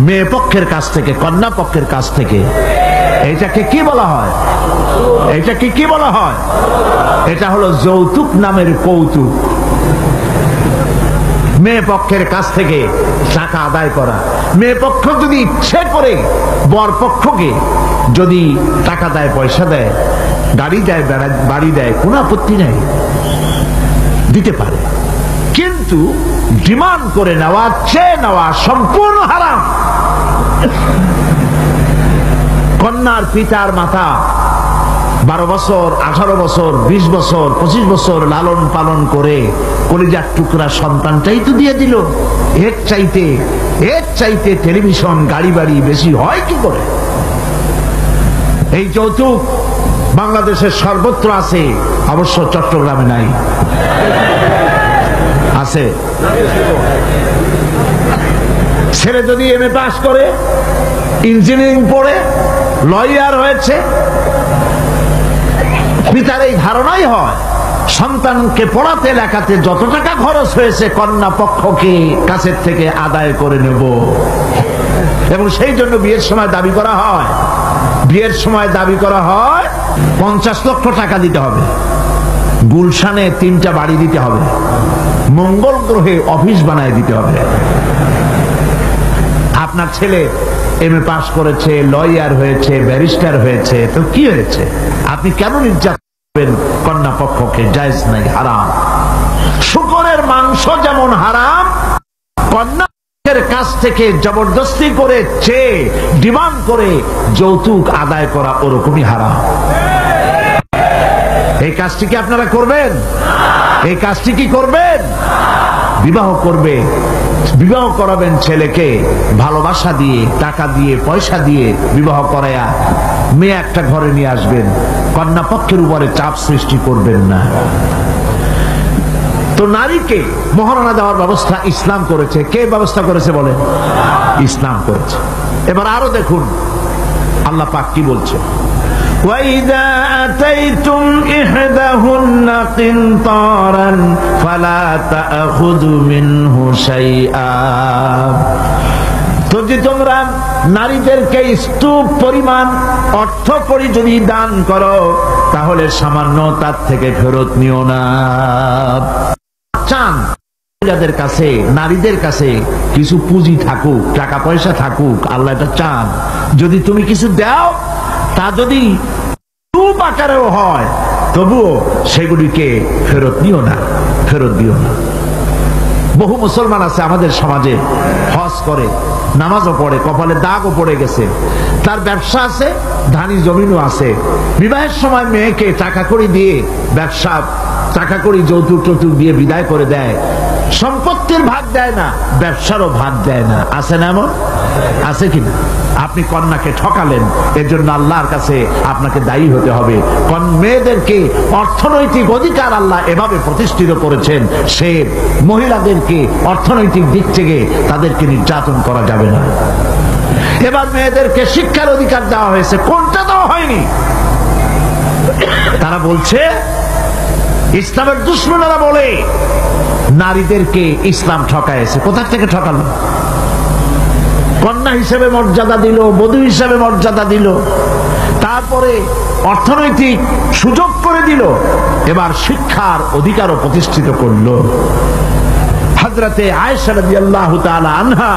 মেয়ে পক্ষের কাছ থেকে, কন্যা পক্ষের কাছ থেকে। এইটাকে কি বলা হয়? এইটাকে কি বলা হয়? এটা হলো যৌতুক নামের কৌতুক। মেয়ে পক্ষের কাছ থেকে টাকা আদায় করা। মেয়ে পক্ষ যদি ইচ্ছে করে বর পক্ষকে যদি টাকা দেয়, পয়সা দেয়, গাড়ি দেয়, বাড়ি দেয়, কোনো আপত্তি নাই, দিতে পারে। কিন্তু ডিমান্ড করে নেওয়া, চেয়ে নেওয়া সম্পূর্ণ হারাম। কন্যার পিতার মাতা 12 বছর, 18 বছর, 20 বছর, 25 বছর লালন পালন করে কলিজার টুকরা সন্তানটাই তো দিয়ে দিল। এর চাইতে টেলিভিশন, গাড়ি বাড়ি বেশি হয় কি করে? এই যৌতুক বাংলাদেশের সর্বত্র আছে, অবশ্য চট্টগ্রামে নাই। আছে। ছেলে যদি এমএ পাস করে, ইঞ্জিনিয়ারিং পড়ে, লয়ার হয়েছে, পিতার এই ধারণাই হয় সন্তানকে পড়াতে লেখাতে যত টাকা খরচ হয়েছে কন্যা পক্ষকে কাছের থেকে আদায় করে নেব। এবং সেই জন্য বিয়ের সময় দাবি করা হয়, 50 লক্ষ টাকা দিতে হবে, গুলশানে 3টা বাড়ি দিতে হবে, মঙ্গল গ্রহে অফিস বানায় দিতে হবে। আপনার ছেলে এমএ পাস করেছে, লয়ার হয়েছে, ব্যারিস্টার হয়েছে, তো কি হয়েছে? আপনি কেন নির্যাতন করবেন কন্যা পক্ষকে? জায়েজ নাই, হারাম। শুকরের মাংস যেমন হারাম, কন্যা পক্ষের কাছ থেকে জবরদস্তি করে চেয়ে ডিমান্ড করে যৌতুক আদায় করা ওরকমই হারাম। এই কাজটি কি আপনারা করবেন? এই কাজটি কি করবেন? বিবাহ করবে, বিবাহ করাবেন ছেলেকে ভালোবাসা দিয়ে, টাকা দিয়ে, পয়সা দিয়ে বিবাহ করায়া মেয়ে একটা ঘরে নিয়ে আসবেন। কন্যা পক্ষের উপরে চাপ সৃষ্টি করবেন না। তো নারীকে মহারণা দেওয়ার ব্যবস্থা ইসলাম করেছে। কে ব্যবস্থা করেছে বলেন? ইসলাম করেছে। এবার আরো দেখুন আল্লাহ পাক কি বলছে। وَإِذَا أَتَيْتُمْ إِحْدَاهُنَّ قِنطَارًا فَلَا تَأْخُذُوا مِنْهُ شَيْئًا। তো যে তোমরা নারীদেরকে স্তূপ পরিমাণ অর্থ করি যদি দান করো, তাহলে সামান্য তার থেকে ফেরত নিও না। চান মহিলাদের কাছে, নারীদের কাছে কিছু পুঁজি থাকুক, টাকা পয়সা থাকুক, আল্লাহ এটা চান। যদি তুমি কিছু দাও, তা যদি স্তূপ আকারেও হয়, তবুও সেগুলিকে ফেরত নিও না, ফেরত দিও না। বহু মুসলমান আছে আমাদের সমাজে, হজ করে, নামাজও পড়ে, কপালে দাগও পড়ে গেছে, তার ব্যবসা আছে, ধানি জমিনও আছে। বিবাহের সময় মেয়েকে টাকা কড়ি দিয়ে, ব্যবসা টাকা কড়ি যৌতুক টৌতুক দিয়ে বিদায় করে দেয়। সম্পত্তির ভাগ দেয় না, ব্যবসারও ভাগ দেয় না। আছে না এমন? আছে কিনা? আপনি কন্যাকে ঠকালেন, এর জন্য আল্লাহর কাছে আপনাকে দায়ী হতে হবে। মেয়েদেরকে অর্থনৈতিক অধিকার আল্লাহ এভাবে প্রতিষ্ঠিত করেছেন, সে মহিলাদেরকে অর্থনৈতিক দিক থেকে তাদেরকে নির্যাতন করা যাবে না। এবার মেয়েদেরকে শিক্ষার অধিকার দেওয়া হয়েছে, কোনটা দেওয়া হয়নি? তারা বলছে, ইসলামের দুশমনেরা বলে নারীদেরকে ইসলাম ঠকাইছে। কোথা থেকে ঠকালো? কন্যা হিসেবে মর্যাদা দিল, বধূ হিসেবে মর্যাদা দিল, তারপরে অর্থনৈতিক সুযোগ করে দিল, এবার শিক্ষার অধিকারও প্রতিষ্ঠিত করলো। হযরতে আয়েশা রাদিয়াল্লাহু তাআলা আনহা,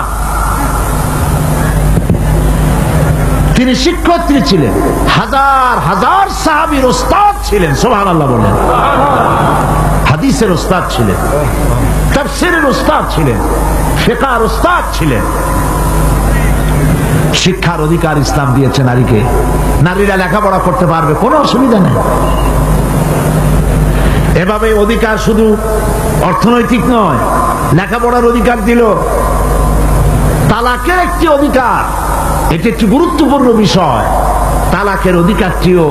তিনি শিক্ষয়িত্রী ছিলেন, হাজার হাজার সাহাবীর ওস্তাদ ছিলেন। সুবহানাল্লাহ বলেন। হাদিসের ওস্তাদ ছিলেন, তাফসীরের ওস্তাদ ছিলেন, ফিকহের ওস্তাদ ছিলেন। শিক্ষার অধিকার ইসলাম দিয়েছে নারীকে। নারীরা লেখাপড়া করতে পারবে, কোনো অসুবিধা নেই। এভাবে অধিকার শুধু অর্থনৈতিক নয়, লেখাপড়ার অধিকার দিল। তালাকের একটি অধিকার, এটি একটি গুরুত্বপূর্ণ বিষয়। তালাকের অধিকারটিও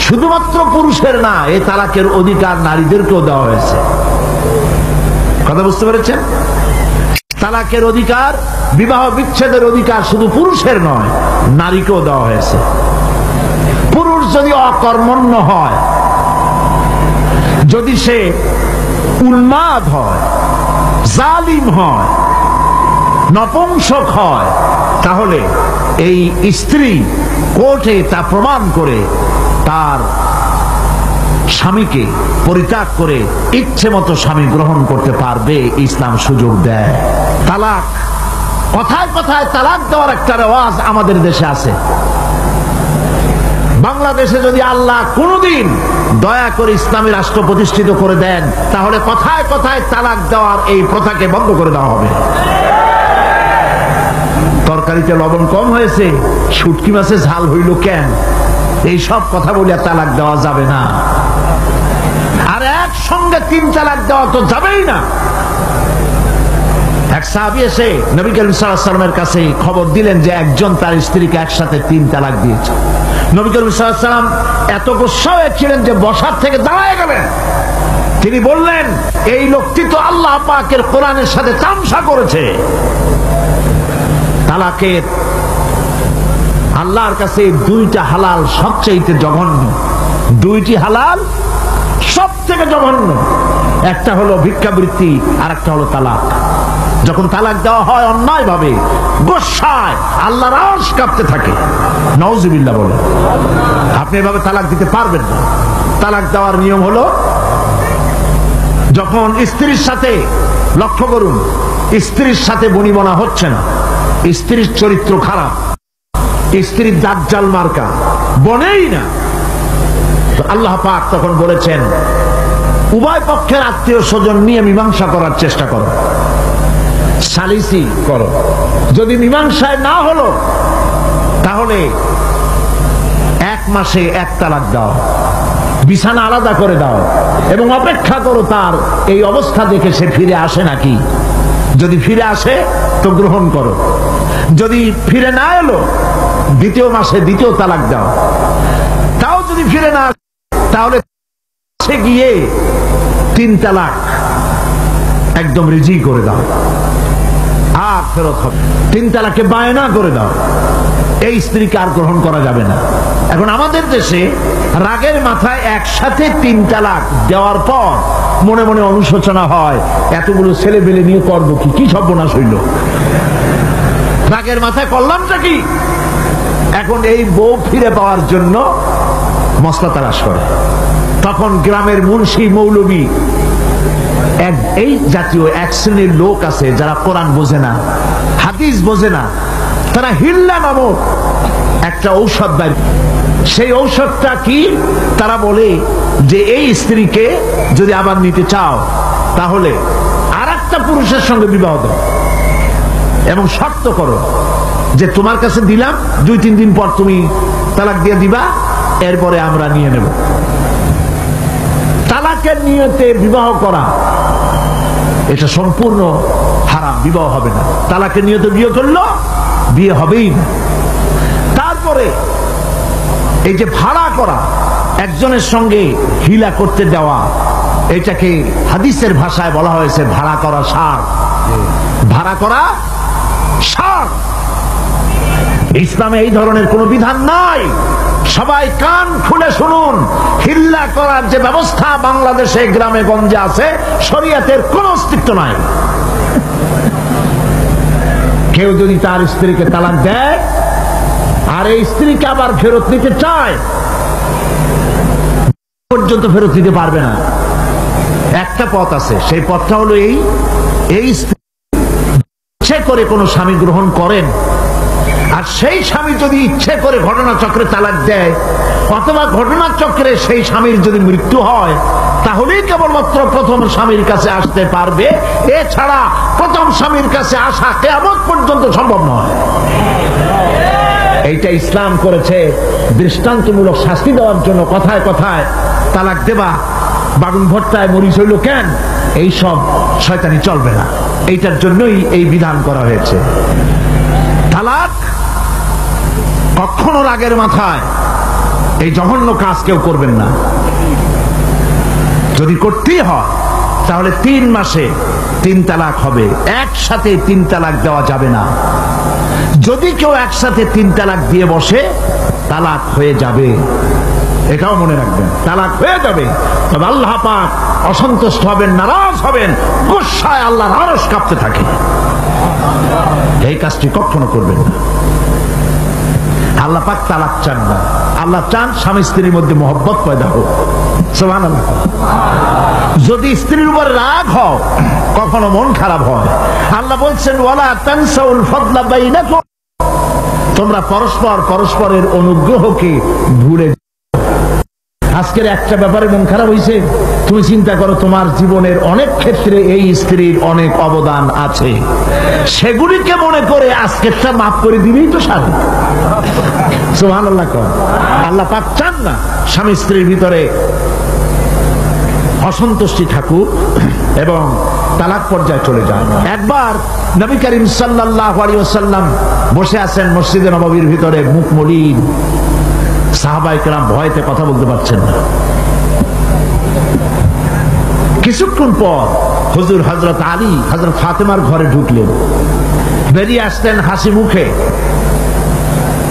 শুধুমাত্র পুরুষের না, এই তালাকের অধিকার নারীদেরকেও দেওয়া হয়েছে। কথা বুঝতে পেরেছেন? তালাকের অধিকার, বিবাহ বিচ্ছেদের অধিকার শুধু পুরুষের নয়, নারীকেও দেওয়া হয়েছে। পুরুষ যদি অকর্মণ্য হয়, যদি সে উন্মাদ হয়, জালিম হয়, নপুংসক হয়, তাহলে এই স্ত্রী কোর্টে তা প্রমাণ করে তার স্বামীকে পরিত্যাগ করে ইচ্ছে মতো স্বামী গ্রহণ করতে পারবে, ইসলাম সুযোগ দেয়। তালাক, কথায় কথায় তালাক দেওয়ার একটা রেওয়াজ আমাদের দেশে আছে। বাংলাদেশে যদি আল্লাহ কোনদিন দয়া করে ইসলামী রাষ্ট্র প্রতিষ্ঠিত করে দেন, তাহলে কথায় কথায় তালাক দেওয়ার এই প্রথাকে বন্ধ করে দেওয়া হবে। তরকারিতে লবণ কম হয়েছে, শুটকি মাছে ঝাল হইল কেন, এই সব কথা বলে তালাক দেওয়া যাবে না। আর একসঙ্গে 3 তালাক দেওয়া তো যাবেই না। এক সাহাবী এসে নবী করিম সাল্লাল্লাহু আলাইহি ওয়াসাল্লামের কাছে খবর দিলেন যে একজন তার স্ত্রীকে একসাথে 3 তালাক দিয়েছে। নবী করিম সাল্লাল্লাহু আলাইহি ওয়াসাল্লাম এত গুসা হয়েছিলেন যে বসার থেকে দাঁড়ায় গেলেন। তিনি বললেন, এই লোকটি তো আল্লাহ পাকের কোরআনের সাথে তামসা করেছে। তালাকের আল্লাহর কাছে 2টা হালাল সবচেয়ে জঘন্য। 2টি হালাল সব থেকে জঘন্য। একটা হলো ভিক্ষাবৃত্তি, আর একটা হলো তালাক। যখন তালাক দেওয়া হয় অন্যায় ভাবে, গোসায় আল্লাহর আরশ কাঁপতে থাকে। নাউজুবিল্লাহ বলে। আপনি এভাবে তালাক দিতে পারবেন না। তালাক দেওয়ার নিয়ম হলো, যখন স্ত্রীর সাথে, লক্ষ্য করুন, স্ত্রীর সাথে বনিবনা হচ্ছে না, স্ত্রীর চরিত্র খারাপ, স্ত্রীর দাজ্জাল মার্কা, বনেই না, তো আল্লাহ পাক তখন বলেছেন, উভয় পক্ষের আত্মীয় স্বজন নিয়ে মীমাংসা করার চেষ্টা করো, সালিসি করো। যদি মীমাংসায় না হলো, তাহলে 1 মাসে 1 তালাক দাও, বিছানা আলাদা করে দাও, এবং অপেক্ষা করো তার এই অবস্থা দেখে সে ফিরে আসে নাকি। যদি ফিরে আসে তো গ্রহণ করো, যদি ফিরে না এলো 2য় মাসে 2য় তালাক দাও। তাও যদি ফিরে না আসে, তাহলে গিয়ে 3 তালাক একদম রিজি করে দাও, আর ফেরত হবে। 3 তালাকে বায়না করে দাও, এই স্ত্রীকে আর গ্রহণ করা যাবে না। এখন আমাদের দেশে রাগের মাথায় একসাথে 3 তালাক দেওয়ার পর মনে মনে অনুশোচনা হয়, এতগুলো ছেলে পেলে নিয়ে করবো কি, কি সর্বনাশ হইল, রাগের মাথায় করলামটা কি। এখন এই বউ ফিরে পাওয়ার জন্য মসলা তালাশ করে। তখন গ্রামের মুন্সি মৌলবী, এই জাতীয় 1 শ্রেণীর লোক আছে যারা কোরআন বোঝে না, হাদিস বোঝে না, তারা হিল্লা নামক একটা ঔষধ দেয়। সেই ঔষধটা কি? তারা বলে যে এই স্ত্রীকে যদি আবার নিতে চাও, তাহলে আরেকটা পুরুষের সঙ্গে বিবাহ দাও, এবং শর্ত করো যে তোমার কাছে দিলাম, 2-3 দিন পর তুমি তালাক দিয়ে দিবা, এরপরে আমরা নিয়ে নেব। তালাকের নিয়তে বিবাহ করা এটা সম্পূর্ণ হারাম, বিবাহ হবে না। তালাকের নিয়তে বিয়ে করলো, বিয়ে হবেই না। তারপরে এই যে ভাড়া করা, একজনের সঙ্গে হিলা করতে দেওয়া, এটাকে হাদিসের ভাষায় বলা হয়েছে ভাড়া করা ষাঁড়। ভাড়া করা ষাঁড়। ইসলামে এই ধরনের কোন বিধান নাই। সবাই কান খুলে শুনুন, হিল্লা করার যে ব্যবস্থা বাংলাদেশে গ্রামে গঞ্জে আছে, শরিয়াতের কোন অস্তিত্ব নাই। কেউ যদি তার স্ত্রীকে তালাক দেয় আর এই স্ত্রীকে আবার ফেরত নিতে চায়, পর্যন্ত ফেরত দিতে পারবে না। একটা পথ আছে, সেই পথটা হলো এই স্ত্রী ইচ্ছে করে কোনো স্বামী গ্রহণ করেন, আর সেই স্বামী যদি ইচ্ছে করে ঘটনাচক্রে তালাক দেয়, অথবা ঘটনাচক্রে সেই স্বামীর যদি মৃত্যু হয়, তাহলেই কেবলমাত্র প্রথম স্বামীর কাছে আসতে পারবে। এছাড়া প্রথম স্বামীর কাছে আসা কিয়ামত পর্যন্ত সম্ভব নয়। এইটা ইসলাম করেছে দৃষ্টান্তমূলক শাস্তি দেওয়ার জন্য। কথায় কথায় তালাক দেবা, বাগুন ভর্তায় মরিচ হইল কেন, এইসব শয়তানি চলবে না। এইটার জন্যই এই বিধান করা হয়েছে। তালাক কখনো রাগের মাথায় এই জঘন্য কাজ কেউ করবেন না। যদি করতেই হয় তাহলে 3 মাসে 3 তালাক হবে, একসাথে 3 তালাক দেওয়া যাবে না। যদি কেউ একসাথে 3 তালাক দিয়ে বসে, তালাক হয়ে যাবে, এটাও মনে রাখবেন। তালাক হয়ে যাবে, তবে আল্লাহ পাক অসন্তুষ্ট হবেন, নারাজ হবেন, গুসায় আল্লাহর আরশ কাঁপতে থাকে। এই কাজটি কখনো করবেন না। আল্লাহ পাক তালাক চান না। আল্লাহ চান স্বামী স্ত্রীর মধ্যে মহব্বত পয়দা হোক। সুবহানাল্লাহ। যদি স্ত্রীর উপর রাগ হয়, কখনো মন খারাপ হয়, আল্লাহ বলছেন ওয়ালা তানসাউল ফাদলা বাইনাকুম, তোমরা পরস্পরের অনুগ্রহকে ভুলে। আজকের একটা ব্যাপারে মন খারাপ হয়েছে, তুমি চিন্তা করো তোমার জীবনের অনেক ক্ষেত্রে এই স্ত্রীর অনেক অবদান আছে, সেগুলিকে মনে করে আজকেরটা মাফ করে দিবেই তো সাথে। সুবহানাল্লাহ। আল্লাহ পাক চান না স্বামী স্ত্রীর ভিতরে অসন্তুষ্টি থাকুক এবং তালাক পর্যায়ে চলে যায়। একবার নবী করিম সাল্লাল্লাহু আলাইহি ওয়াসাল্লাম বসে আছেন মসজিদে নববীর ভিতরে, মুখ মলিন। সাহাবায়ে কেরাম ভয়তে কথা বলতে পারছেন না। কিছুক্ষণ পর হুজুর হযরত আলী হযরত ফাতেমার ঘরে ঢুকলেন, বেরিয়ে আসতেন হাসি মুখে।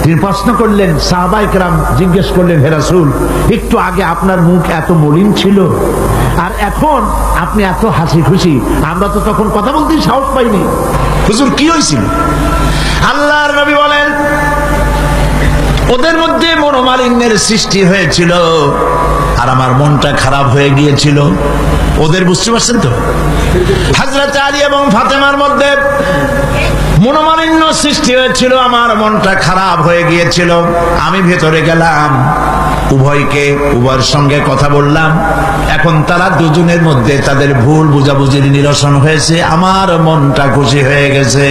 তিনি প্রশ্ন করলেন, সাহাবায়ে কেরাম জিজ্ঞেস করলেন, হে রাসূল, একটু আগে আপনার মুখ এত মলিন ছিল আর এখন আপনি এত হাসি খুশি, আমরা তো তখন কথা বলতে সাহস পাইনি। হুজুর কি হয়েছিল? আল্লাহর নবী বলেন, ওদের মধ্যে মনোমালিন্যের সৃষ্টি হয়েছিল আর আমার মনটা খারাপ হয়ে গিয়েছিল। ওদের, বুঝতে পারছেন তো, হযরত আলী এবং ফাতেমার মধ্যে মনোমালিন্য সৃষ্টি হয়েছিল, আমার মনটা খারাপ হয়ে গিয়েছিল। আমি ভেতরে গেলাম, উভয়ের সঙ্গে কথা বললাম। এখন তারা দুজনের মধ্যে তাদের ভুল বুঝাবুঝির নিরসন হয়েছে, আমার মনটা খুশি হয়ে গেছে।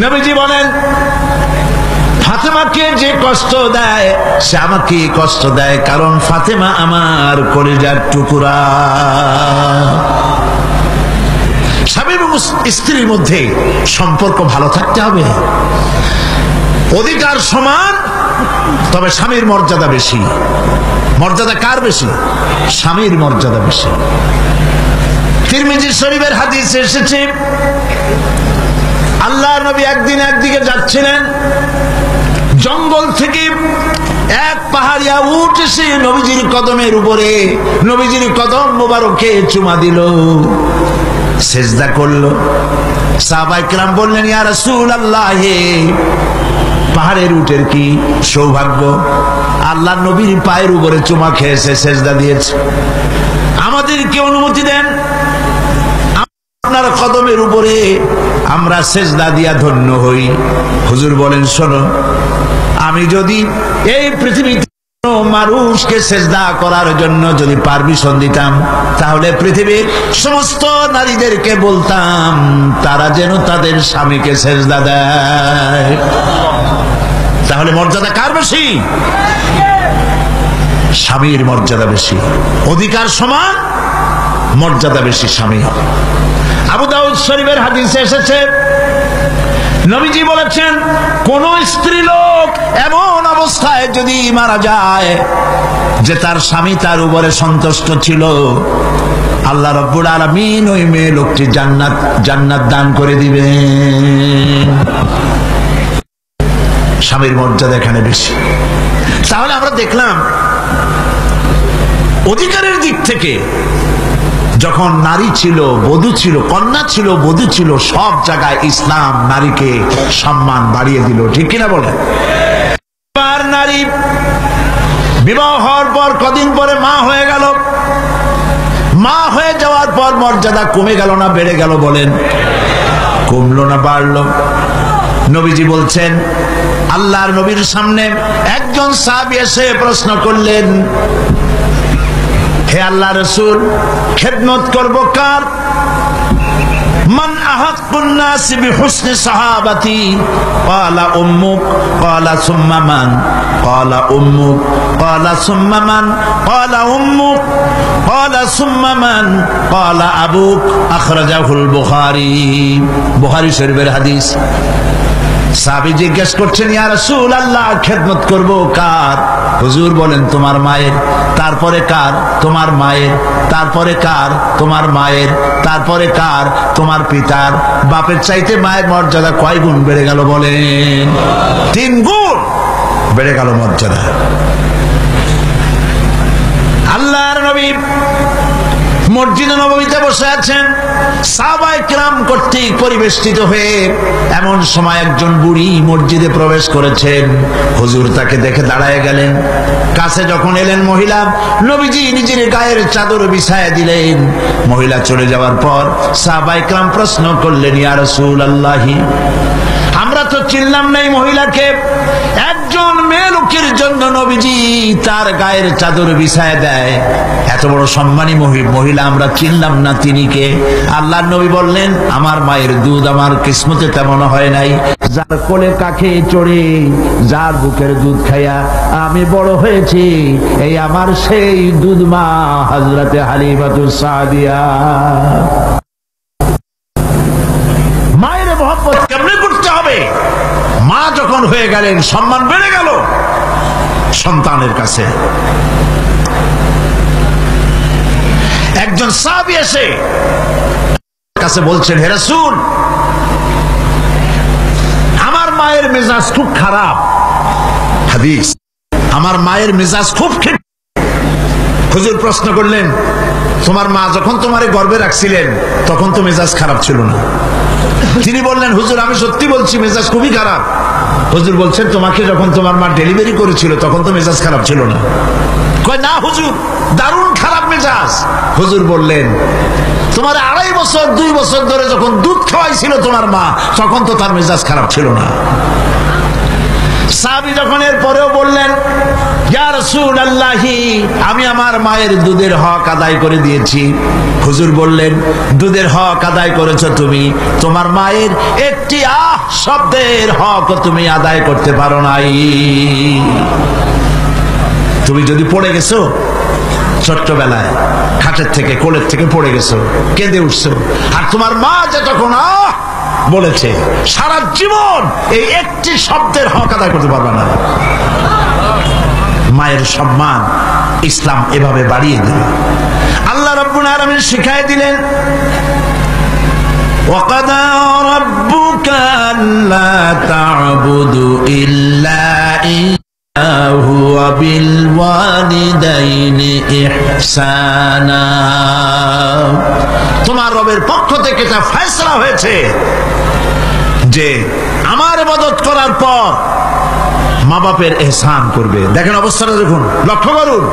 নবীজি বলেন, ফাতেমাকে যে কষ্ট দেয় সে আমাকে কষ্ট দেয়, কারণ ফাতেমা আমার কলিজার টুকরা। স্বামী এবং স্ত্রীর মধ্যে সম্পর্ক ভালো থাকতে হবে, অধিকার সমান, তবে স্বামীর মর্যাদা বেশি। মর্যাদা কার বেশি? স্বামীর মর্যাদা বেশি। তিরমিজি শরীফের হাদিসে এসেছে, আল্লাহর নবী একদিন একদিকে যাচ্ছিলেন, জঙ্গল থেকে এক পাহাড়িয়া উট এসে নবীজির কদমের উপরে, নবীজির কদম মোবারকে চুমা দিল, সেজদা করলো। সাহাবায়ে কেরাম বললেন, ইয়া রাসূলুল্লাহ, পাহাড়ের উটের কি সৌভাগ্য, আল্লাহর নবীর পায়ের উপরে চুমা খেয়েছে, সেজদা দিয়েছে। আমাদেরকে অনুমতি দেন, আপনার কদমের উপরে আমরা সেজদা দিয়া ধন্য হই। হুজুর বলেন, শোনো, আমি যদি এই পৃথিবীতে মানুষকে সেজদা করার জন্য যদি পারমিশন দিতাম, তাহলে পৃথিবীর সমস্ত নারীদেরকে বলতাম তারা যেন তাদের স্বামীকে সেজদা দেয়। তাহলে মর্যাদা কার বেশি? স্বামীর মর্যাদা বেশি। অধিকার সমান, মর্যাদা বেশি স্বামী। আবু দাউদ শরীফের হাদিসে এসেছে, নবীজি বলেছেন, কোন স্ত্রী লোক এমন অবস্থায় যদি মারা যায় যে তার স্বামী তার উপরে সন্তুষ্ট ছিল, আল্লাহ রাব্বুল আলামিন ওই মেয়ে লোকটি জান্নাত দান করে দিবেন। স্বামীর মর্যাদা এখানে বেশি। তাহলে আমরা দেখলাম অধিকারের দিক থেকে যখন নারী ছিল, বধূ ছিল, কন্যা ছিল, বধূ ছিল, সব জায়গায় ইসলাম নারীকে সম্মান বাড়িয়ে দিল, ঠিক কিনা বলেন? আর নারী বিবাহ হওয়ার পর কদিন পরে মা হয়ে গেল, মা হয়ে যাওয়ার পর মর্যাদা কমে গেল না বেড়ে গেল? বলেন, কমলো না বাড়লো? নবীজি বলছেন, আল্লাহর নবীর সামনে একজন সাহাবী এসে প্রশ্ন করলেন, হে আল্লাহ রাসূল, খেদমত করব কার? মান আহাক্কুন নাস বিহুসনি সাহাবাতি? ক্বালা উম্মুক। ক্বালা সুম্মা মান? ক্বালা উম্মুক। ক্বালা সুম্মা মান? ক্বালা উম্মুক। ক্বালা সুম্মা মান? ক্বালা আবুক। আখরাজাহুল বুখারী। বুখারী শরীফের হাদিস। সাহাবী জিজ্ঞেস করছেন, ইয়া রাসূলুল্লাহ, খেদমত করব কার? হুজুর বলেন, তোমার মায়ের। তারপরে কার? তোমার মায়ের। তারপরে কার? তোমার মায়ের। তারপরে কার? তোমার পিতার। বাপের চাইতে মায়ের মর্যাদা কয় গুণ বেড়ে গেল? বলেন, 3 গুণ বেড়ে গেল মর্যাদা। আল্লাহর নবী মসজিদে নববীতে বসে আছেন, সাহাবায়ে কিরাম কর্তৃক পরিবেষ্টিত হয়ে। এমন সময় একজন বুড়ি মসজিদে প্রবেশ করেছেন। হুজুর তাকে দেখে দাঁড়ায় গেলেন। কাছে যখন এলেন মহিলা, নবীজি নিজের গায়ের চাদর বিছায়া দিলেন। মহিলা চলে যাওয়ার পর সাহাবায়ে কিরাম প্রশ্ন করলেন, ইয়া রাসূলুল্লাহ, আমরা তো চিনলাম না এই মহিলাকে। একজন মেয়ে লোকের জন্য নবীজি তার গায়ের চাদর বিছায় দেয়, এত বড় সম্মানী মহিলা আমরা চিনলাম না, তিনি কে? আল্লাহর নবী বললেন, আমার মায়ের দুধ আমার কিসমতে তেমন হয় নাই। যার কোলে কাকে চড়ে, যার বুকের দুধ খাইয়া আমি বড় হয়েছি, এই আমার সেই দুধ মা হযরতে হালিমাতুস সাদিয়া। মায়ের মহব্বত কেমনে করতে হবে? মা যখন হয়ে গেলেন, সম্মান বেড়ে গেল সন্তানের কাছে। একজন সাহাবী এসে কাছে বলছেন, হে রাসূল, আমার মায়ের মেজাজ খুব খারাপ। হাদিস, আমার মায়ের মেজাজ খুব খারাপ। হুজুর প্রশ্ন করলেন, তোমার মা যখন তোমারে গর্ভে রাখছিলেন তখন তো মেজাজ খারাপ ছিল না? তিনি বললেন, হুজুর আমি সত্যি বলছি, মেজাজ খুবই খারাপ। হুজুর বলছেন, তোমাকে যখন তোমার মা ডেলিভারি করেছিল তখন তো মেজাজ খারাপ ছিল না? কয়, না হুজুর, দারুণ খারাপ মেজাজ। হুজুর বললেন, তোমার 2.5 বছর 2 বছর ধরে যখন দুধ খাওয়াইছিল তোমার মা, তখন তো তার মেজাজ খারাপ ছিল না। সাহাবী যখন এর পরেও বললেন, ইয়া রাসূলুল্লাহ, আমি আমার মায়ের দুধের হক আদায় করে দিয়েছি। হুজুর বললেন, দুধের হক আদায় করেছো তুমি, তোমার মায়ের একটি শব্দের হক তুমি আদায় করতে পারো নাই। তুমি যদি পড়ে গেছো ছোট্টবেলায়, খাটের থেকে, কোলের থেকে পড়ে গেছো, কেঁদে উঠছো, আর তোমার মা যে তখন বলেছে, সারা জীবন এই একটি শব্দের হক আদায় করতে পারবে না। মায়ের সম্মান ইসলাম এভাবে বাড়িয়ে দিল। আল্লাহ রাব্বুল আলামিন শিখায় দিলেন, وَقَضَى رَبُّكَ أَلَّا تَعْبُدُوا إِلَّا إِيَّاهُ وَبِالْوَالِدَيْنِ إِحْسَانًا। তোমার রবের পক্ষ থেকে এটা ফয়সালা হয়েছে যে আমার ইবাদত করার পর মা বাপের ইহসান করবে। দেখেন অবস্থাটা, দেখুন, লক্ষ্য করুন,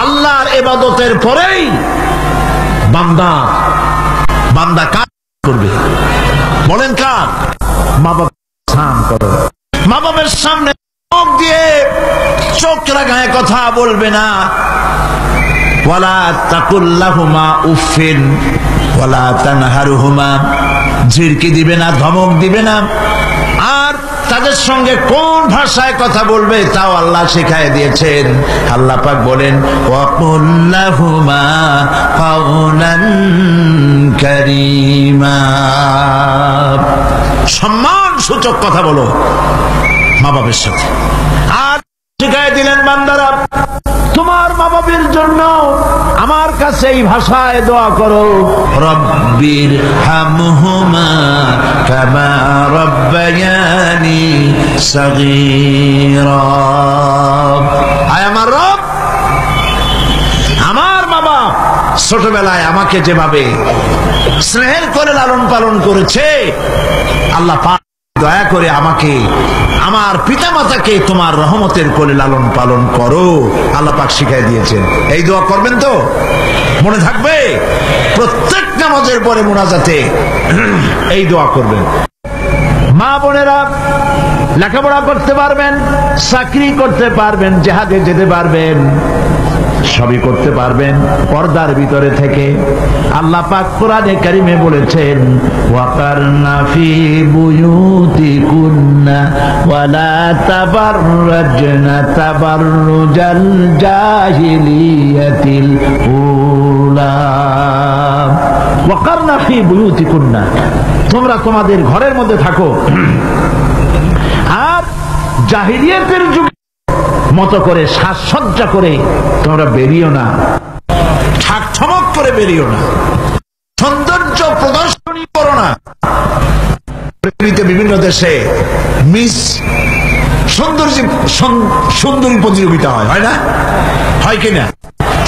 আল্লাহর ইবাদতের পরেই বান্দা কাজ করবে। বলেন কার? মা বাপ ইহসান করো। মা বাপের সামনে চোখ দিয়ে চোখ রাগায় কথা বলবে না। ওয়ালা তাকুল্লাহুমা উফিন ওয়ালা তানহারুহুমা, ঝিরকি দিবে না, ধমক দিবে না। আর তাদের সঙ্গে কোন ভাষায় কথা বলবে তাও আল্লাহ শিখায় দিয়েছেন। আল্লাহ পাক বলেন ওয়াকুল লাহুমা কাওলান কারীমা, সম্মান সূচক কথা বলো মা বাবার সাথে। আর শিখায় দিলেন বান্দারা তোমার মা বাবার জন্য আমার কাছে এই ভাষায় দোয়া করো, রব্বির হামহুমা কামা রব্বায়ানি সগীরা। আয় আমার রব, আমার মা বাপ ছোটবেলায় আমাকে যেভাবে স্নেহের করে লালন পালন করেছে, আল্লাহ পাক দয়া করে আমাকে আমার পিতা মাতাকে তোমার রহমতের কোলে লালন পালন করো। আল্লাহ পাক শিখাই দিয়েছেন। এই দোয়া করবেন তো? মনে থাকবে? প্রত্যেক নামাজের পরে মুনাজাতে এই দোয়া করবেন। মা বোনেরা লেখাপড়া করতে পারবেন, চাকরি করতে পারবেন, জিহাদে যেতে পারবেন, সবই করতে পারবেন পর্দার ভিতরে থেকে। আল্লাহ পাক কোরআনে কারিমে বলেছেন ওয়াকারনা ফি বুয়ুতিকুন্না ওয়ালা তাবাররাজনা তাবাররুজাল জাহিলিয়াতিল উলা। ওয়াকারনা ফি বুয়ুতিকুন্না, তোমরা তোমাদের ঘরের মধ্যে থাকো আর জাহিলিয়াতের যুগে মতো করে সাজসজ্জা করে তোমরা বেরিও না, ঠাকঠমক করে বেরিও না, সৌন্দর্য প্রদর্শনী করো না। পৃথিবীতে বিভিন্ন দেশে মিস সুন্দরী প্রতিযোগিতা হয় না? হয় কিনা?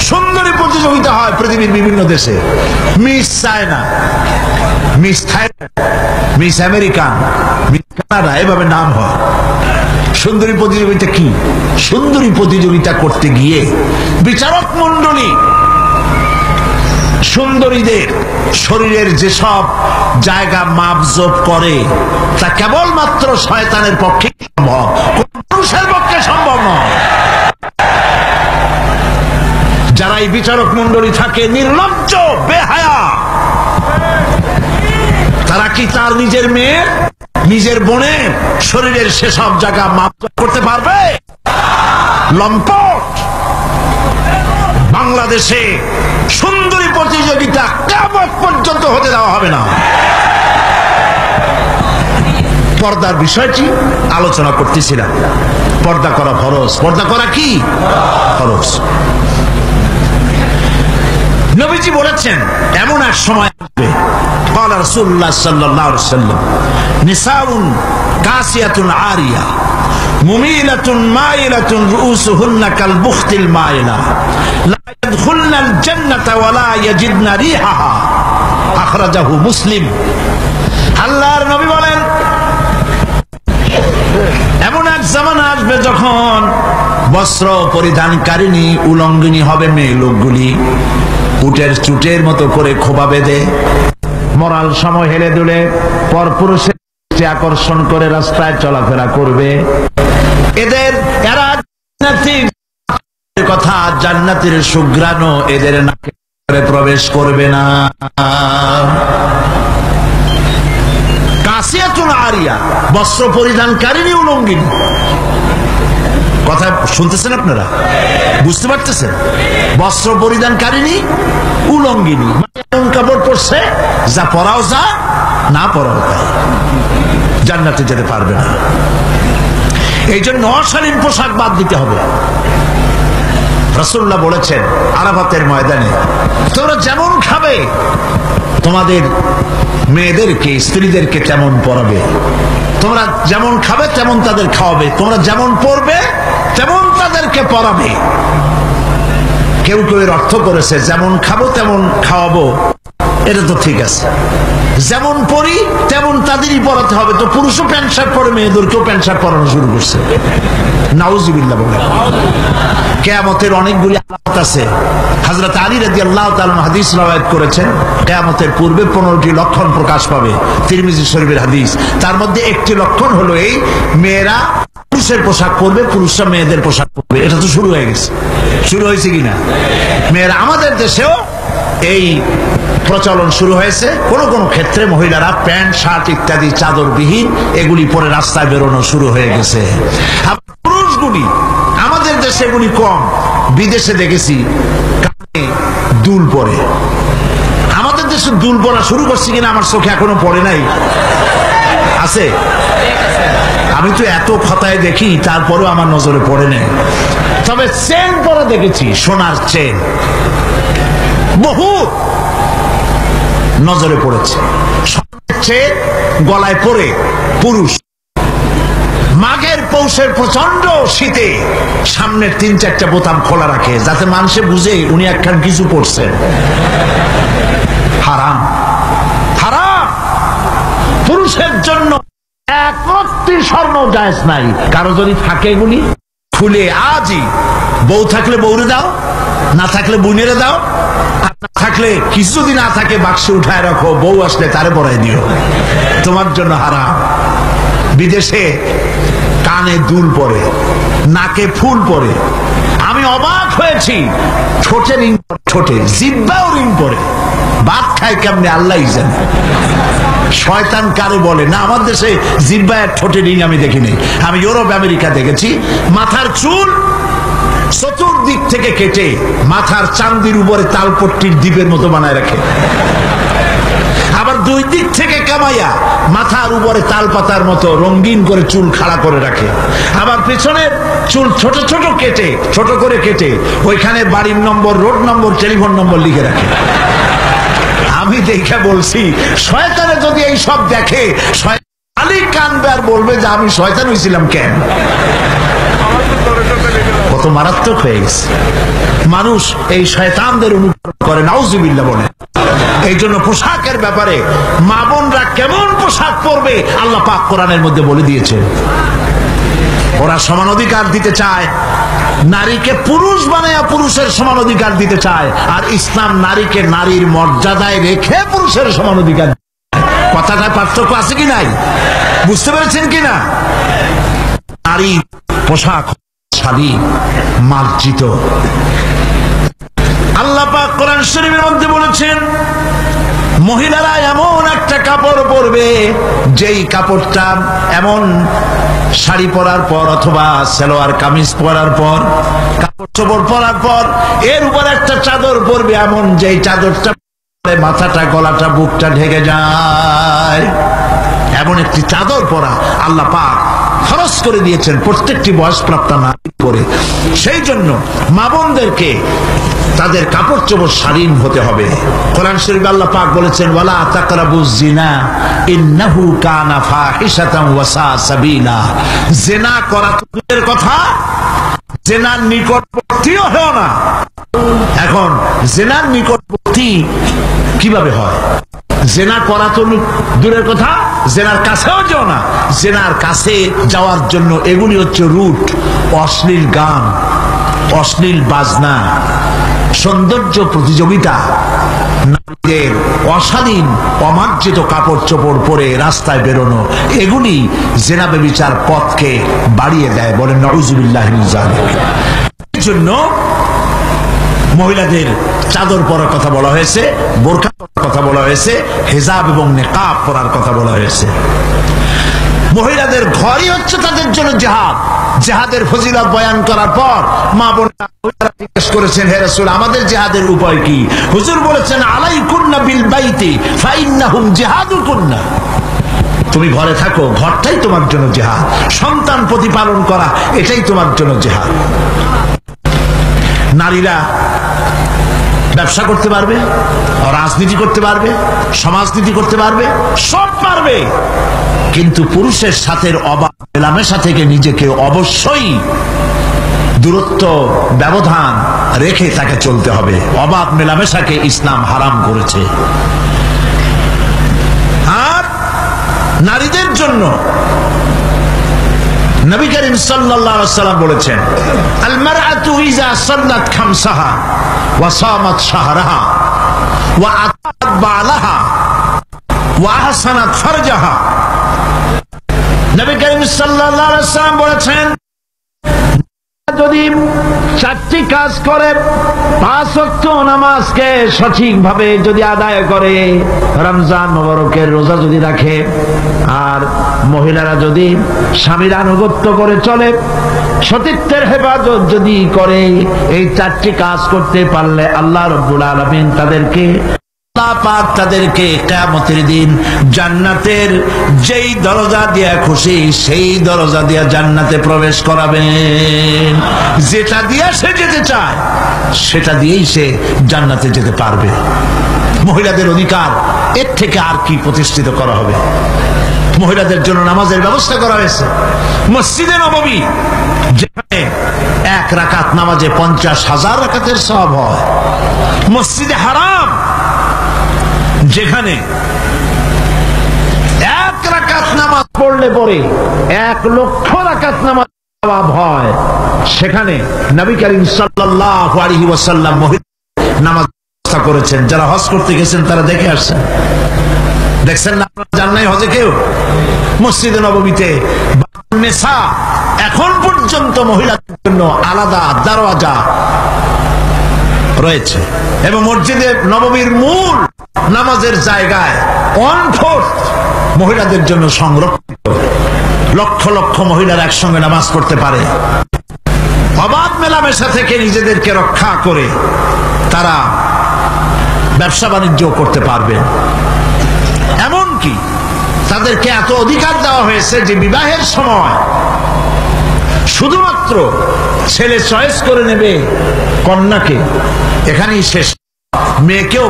সুন্দরী প্রতিযোগিতা হয় পৃথিবীর বিভিন্ন দেশে। Miss China, miss Thailand, miss American, miss Canada, এভাবে নাম হয়। সুন্দরী প্রতিযোগিতা কি? সুন্দরী প্রতিযোগিতা করতে গিয়ে বিচারক মন্ডলী সুন্দরীদের শরীরের যেসব জায়গা মাপজোপ করে তা কেবলমাত্র শয়তানের পক্ষে সম্ভব, কোন পুরুষের পক্ষে সম্ভব নয়। যারা এই বিচারক মন্ডলী থাকে নির্লজ্জ বেহায়া, তারা কি তার নিজের মেয়ের, নিজের বোনের শরীরের সেসব জায়গা মাপ করতে পারবে? লম্পট। বাংলাদেশে সুন্দরী প্রতিযোগিতা কিয়ামত পর্যন্ত হতে দেওয়া হবে না। পর্দার বিষয়টি আলোচনা করতেছিলাম। পর্দা করা ফরজ। পর্দা করা কি ফরজ? নবীজি বলেছেন এমন এক সময় আসবে, قال رسول الله صلى الله عليه وسلم نساء كاسية عارية مميلة مائلة رؤوسهن كالبخت المائلة لا يدخلن الجنة ولا يجدن ريحها أخرجه مسلم। আল্লাহর নবী বলেন এমন এক জামানা আসবে যখন বস্ত্র পরিধানকারিণী উলঙ্গিনী হবে মেয়ে লোকগুলি, উটের চুটের মতো করে খোপা বেঁধে মরাল সময় হেলে দুলে পরপুরুষের আকর্ষণ করে রাস্তায় চলাফেরা করবে। এরা জান্নাতীর কথা, জান্নাতের সুঘ্রাণ এদের নাকে প্রবেশ করবে না। কাসিয়াতুন আরিয়া, বস্ত্র পরিধানকারিণী উলঙ্গিনী। কথা শুনতেছেন আপনারা? বুঝতে পারতেছেন? বস্ত্র পরিধানকারিণী উলঙ্গিনী, এমন কাপড় পরছে যা পরাও যা, না পরাও তাই, জান্নাতে যেতে পারবে না। এই জন্য অশালীন পোশাক বাদ দিতে হবে। রাসূলুল্লাহ বলেছেন আরাফাতের ময়দানে, তোমরা যেমন খাবে তোমাদের মেয়েদেরকে, স্ত্রীদেরকে তেমন পরাবে। তোমরা যেমন খাবে তেমন তাদের খাওয়াবে। তোমরা যেমন পরবে তেমন তাদেরকে পরাবে। কেউ কেউ এর অর্থ করেছে যেমন খাবো তেমন খাওয়াবো, এটা তো ঠিক আছে। যেমন পরি তেমন তাদেরই পরাতে হবে। তো পুরুষও প্যান্ট শার্ট পরে মেয়েদেরকেও প্যান্ট শার্ট পরানো শুরু করছে। নাউজুবিল্লাহ বলে। কিয়ামতের অনেকগুলি আলামত আছে। হযরত আলী রাদিয়াল্লাহু তাআলা হাদিস রওয়ায়াত করেছেন, কিয়ামতের পূর্বে 15টি লক্ষণ প্রকাশ পাবে। তিরমিজি শরীফের হাদিস। তার মধ্যে একটি লক্ষণ হলো এই, মেয়েরা পুরুষের পোশাক পরবে, পুরুষরা মেয়েদের পোশাক পরবে। এটা তো শুরু হয়ে গেছে। শুরু হয়েছে কিনা? মেয়েরা আমাদের দেশেও এই প্রচলন শুরু হয়েছে। কোনো কোনো ক্ষেত্রে মহিলারা প্যান্ট শার্ট ইত্যাদি চাদরবিহীন এগুলি পরে রাস্তায় বেরোনো শুরু হয়ে গেছে। পুরুষগুলি আমাদের দেশে এগুলি কম, বিদেশে দেখেছি কানে দুল পরে। আমাদের দেশে দুল পরা শুরু করছি কিনা আমার চোখে এখনো পড়ে নাই। আছে? আমি তো এত খতায় দেখি, তারপরেও আমার নজরে পড়ে নাই। তবে চেন পরা দেখেছি, সোনার চেন বহুত নজরে পড়েছে। সোনার চেন গলায় পরে পুরুষ মাঘের পৌষের প্রচন্ড শীতে সামনের 3-4টা বোতাম খোলা রাখে, যাতে মানুষে বুঝে উনি একখান কিছু পড়ছেন। হারাম, হারাম। পুরুষের জন্য এক রত্তি স্বর্ণ জায়েজ নাই। কারো যদি থাকে এগুলি খুলে আজই, বউ থাকলে বউরে দাও, না থাকলে বুনেরে দাও, থাকলে কিছু যদি না থাকে বাক্সে উঠায় রাখো, বউ আসলে তারে পরাই দিও, তোমার জন্য হারাম। বিদেশে কানে দুল পরে, নাকে ফুল পরে। আমি অবাক হয়েছি, ঠোঁটে রিং, ঠোঁটে জিহ্বাও রিং পরে। ভাত খায় কেমনে আল্লাহই জানে। শয়তান কারে বলে না। আমার দেশে জিহ্বায় ঠোঁটে রিং আমি দেখিনি। আমি ইউরোপ আমেরিকা দেখেছি, মাথার চুল চতুর্দিক থেকে কেটে মাথার চান্দির উপরে তালপট্টির দ্বীপের মতো বানায় রাখে। আবার দুই দিক থেকে কামাইয়া মাথার উপরে তাল পাতার মতো রঙিন করে চুল খাড়া করে রাখে। আবার পেছনের চুল ছোট ছোট কেটে, ছোট করে কেটে ওইখানে বাড়ির নম্বর, রোড নম্বর, টেলিফোন নম্বর লিখে রাখে। আমি দেখে বলছি, শয়তানে যদি এই সব দেখে খালি কানবে আর বলবে যে আমি শয়তান হয়েছিলাম কেন। কত মারাত্মক হয়ে গেছে। মানুষ এই শয়তানদের অনুকরণ করে, নাউজুবিল্লাহ বলে। এই জন্য পোশাকের ব্যাপারে মা বোনরা কেমন পোশাক পরবে আল্লাহ পাক কোরআনের মধ্যে বলে দিয়েছে। ওরা সমান অধিকার দিতে চায়, নারীকে পুরুষ বানায়া পুরুষের সমান অধিকার দিতে চায়, আর ইসলাম নারীকে নারীর মর্যাদায় রেখে পুরুষের সমান অধিকার। কথাটা পার্থক্য আছে কি নাই? বুঝতে পেরেছেন কিনা? নারী পোশাক শাড়ি মার্জিত। আল্লাহ পাক কোরআন শরীফের মধ্যে বলেছেন, মহিলারা এমন একটা কাপড় পরবে যেই কাপড়টা এমন শাড়ি পরার পর অথবা সালোয়ার কামিজ পরার পর, কাপড় চোপড় পরার পর এর উপর একটা চাদর পরবে এমন যেই চাদরটা মাথাটা, গলাটা, বুকটা ঢেকে যায়। এমন একটি চাদর পরা আল্লাহ পাক খরচ করে দিয়েছেন প্রত্যেকটি বয়সপ্রাপ্ত নারী করে। সেই জন্য মা বোনদেরকে তাদের কাপড় চোপড় শালীন হতে হবে। কোরআন শরীফে আল্লাহ পাক বলেছেন, ওয়ালা তাকরাবুজ জিনা ইন্নাহু কানা ফাহিশাতান ওয়া সা সাবিলা। জিনা করা তো দূরের কথা, জিনার নিকটবর্তীও হয় না। এখন জিনার নিকটবর্তী কিভাবে হয়? জেনা করা তো দূরের কথা, জেনার কাছেও যাও না। জেনার কাছে যাওয়ার জন্য এগুলি হচ্ছে রুট, অশ্লীল গান, অশ্লীল বাজনা, সৌন্দর্য প্রতিযোগিতা, নারীদের অশালীন অমার্জিত কাপড় চোপড় পরে রাস্তায় বেরোনো, এগুলি জেনা ব্যভিচার পথকে বাড়িয়ে দেয়। বলেন নাউযুবিল্লাহি মিন যালিক। এই জন্য মহিলাদের চাদর পরার কথা বলা হয়েছে, বোরকা পরার কথা বলা হয়েছে, হিজাব এবং নিকাব পরার কথা বলা হয়েছে। মহিলাদের ঘরই হচ্ছে তাদের জন্য জিহাদ। জিহাদের ফজিলত বয়ান করার পর মা বোনেরা জিজ্ঞেস করেছেন, হে রাসূল, আমাদের জিহাদের উপায় কি? হুজুর বলেছেন, আলাইকুন্না বিল বাইতি ফাইন্নাহুম জিহাদুকুন্না। তুমি ঘরে থাকো, ঘরটাই তোমার জন্য জিহাদ। সন্তান প্রতিপালন করা, এটাই তোমার জন্য জিহাদ। নারীরা ব্যবসা করতে পারবে, রাজনীতি করতে পারবে, সমাজনীতি করতে পারবে, সব পারবে, কিন্তু পুরুষের সাথে অবাধ মেলামেশা থেকে নিজেকে অবশ্যই দূরত্ব ব্যবধান রেখে তাকে চলতে হবে। অবাধ মেলামেশাকে ইসলাম হারাম করেছে। আর নারীদের জন্য নবী করিম সাল্লাল্লাহু আলাইহি ওয়াসাল্লাম বলেছেন, আল মারআতু ইযা সাল্লাত খামসাহা ওয়া সামাত শাহরাহা ওয়া আতাত বালাহা ওয়া আহসানাত ফারজাহা। নবী করিম সাল্লাল্লাহু আলাইহি ওয়াসাল্লাম বলেছেন, যদি 4টি কাজ করে, 5 ওয়াক্ত নামাজকে সঠিকভাবে যদি আদায় করে, রমজান মোবারকের রোজা যদি রাখে, আর মহিলারা যদি স্বামীর আনুগত্য করে চলে, সতীত্বের হেফাজত যদি করে, এই 4টি কাজ করতে পারলে আল্লাহ রাব্বুল আলামিন তাদেরকে কিয়ামতের দিন জান্নাতের যেই দরজা দিয়া খুশি সেই দরজা দিয়া জান্নাতে প্রবেশ করাবেন। যেটা দিয়া সে যেতে চায় সেটা দিয়েই সে জান্নাতে যেতে পারবে। মহিলাদের অধিকার এর থেকে আর কি প্রতিষ্ঠিত করা হবে? মহিলাদের জন্য নামাজের ব্যবস্থা করা হয়েছে। মসজিদে নববী, যেখানে 1 রাকাত নামাজে 50,000 রাকাতের সওয়াব হয়। মসজিদে হারাম, যেখানে 1 রাকাত নামাজ পড়লে পরে 1 লক্ষ রাকাত নামাজ সওয়াব হয়। সেখানে নবী করিম সাল্লাল্লাহু আলাইহি ওয়াসাল্লাম মহিলা নামাজ ব্যবস্থা করেছেন। যারা হজ করতে গেছেন তারা দেখে আসছেন, দেখছেন না? আপনারা জান নাই হজে কেউ? মসজিদে নববীতে নেসা এখন পর্যন্ত মহিলাদের জন্য আলাদা দরওয়াজা রয়েছে, এবং মসজিদে নববীর মূল নামাজের জায়গায় 1/4 মহিলাদের জন্য সংরক্ষিত। লক্ষ লক্ষ মহিলারা একসঙ্গে নামাজ পড়তে পারে। অবাধ মেলামেশা থেকে নিজেদেরকে রক্ষা করে তারা ব্যবসা বাণিজ্য করতে পারবে। এমনকি তাদেরকে এত অধিকার দেওয়া হয়েছে যে বিবাহের সময় শুধুমাত্র ছেলে চয়েস করে নেবে কন্যাকে, এখানেই শেষ। মেয়েকেও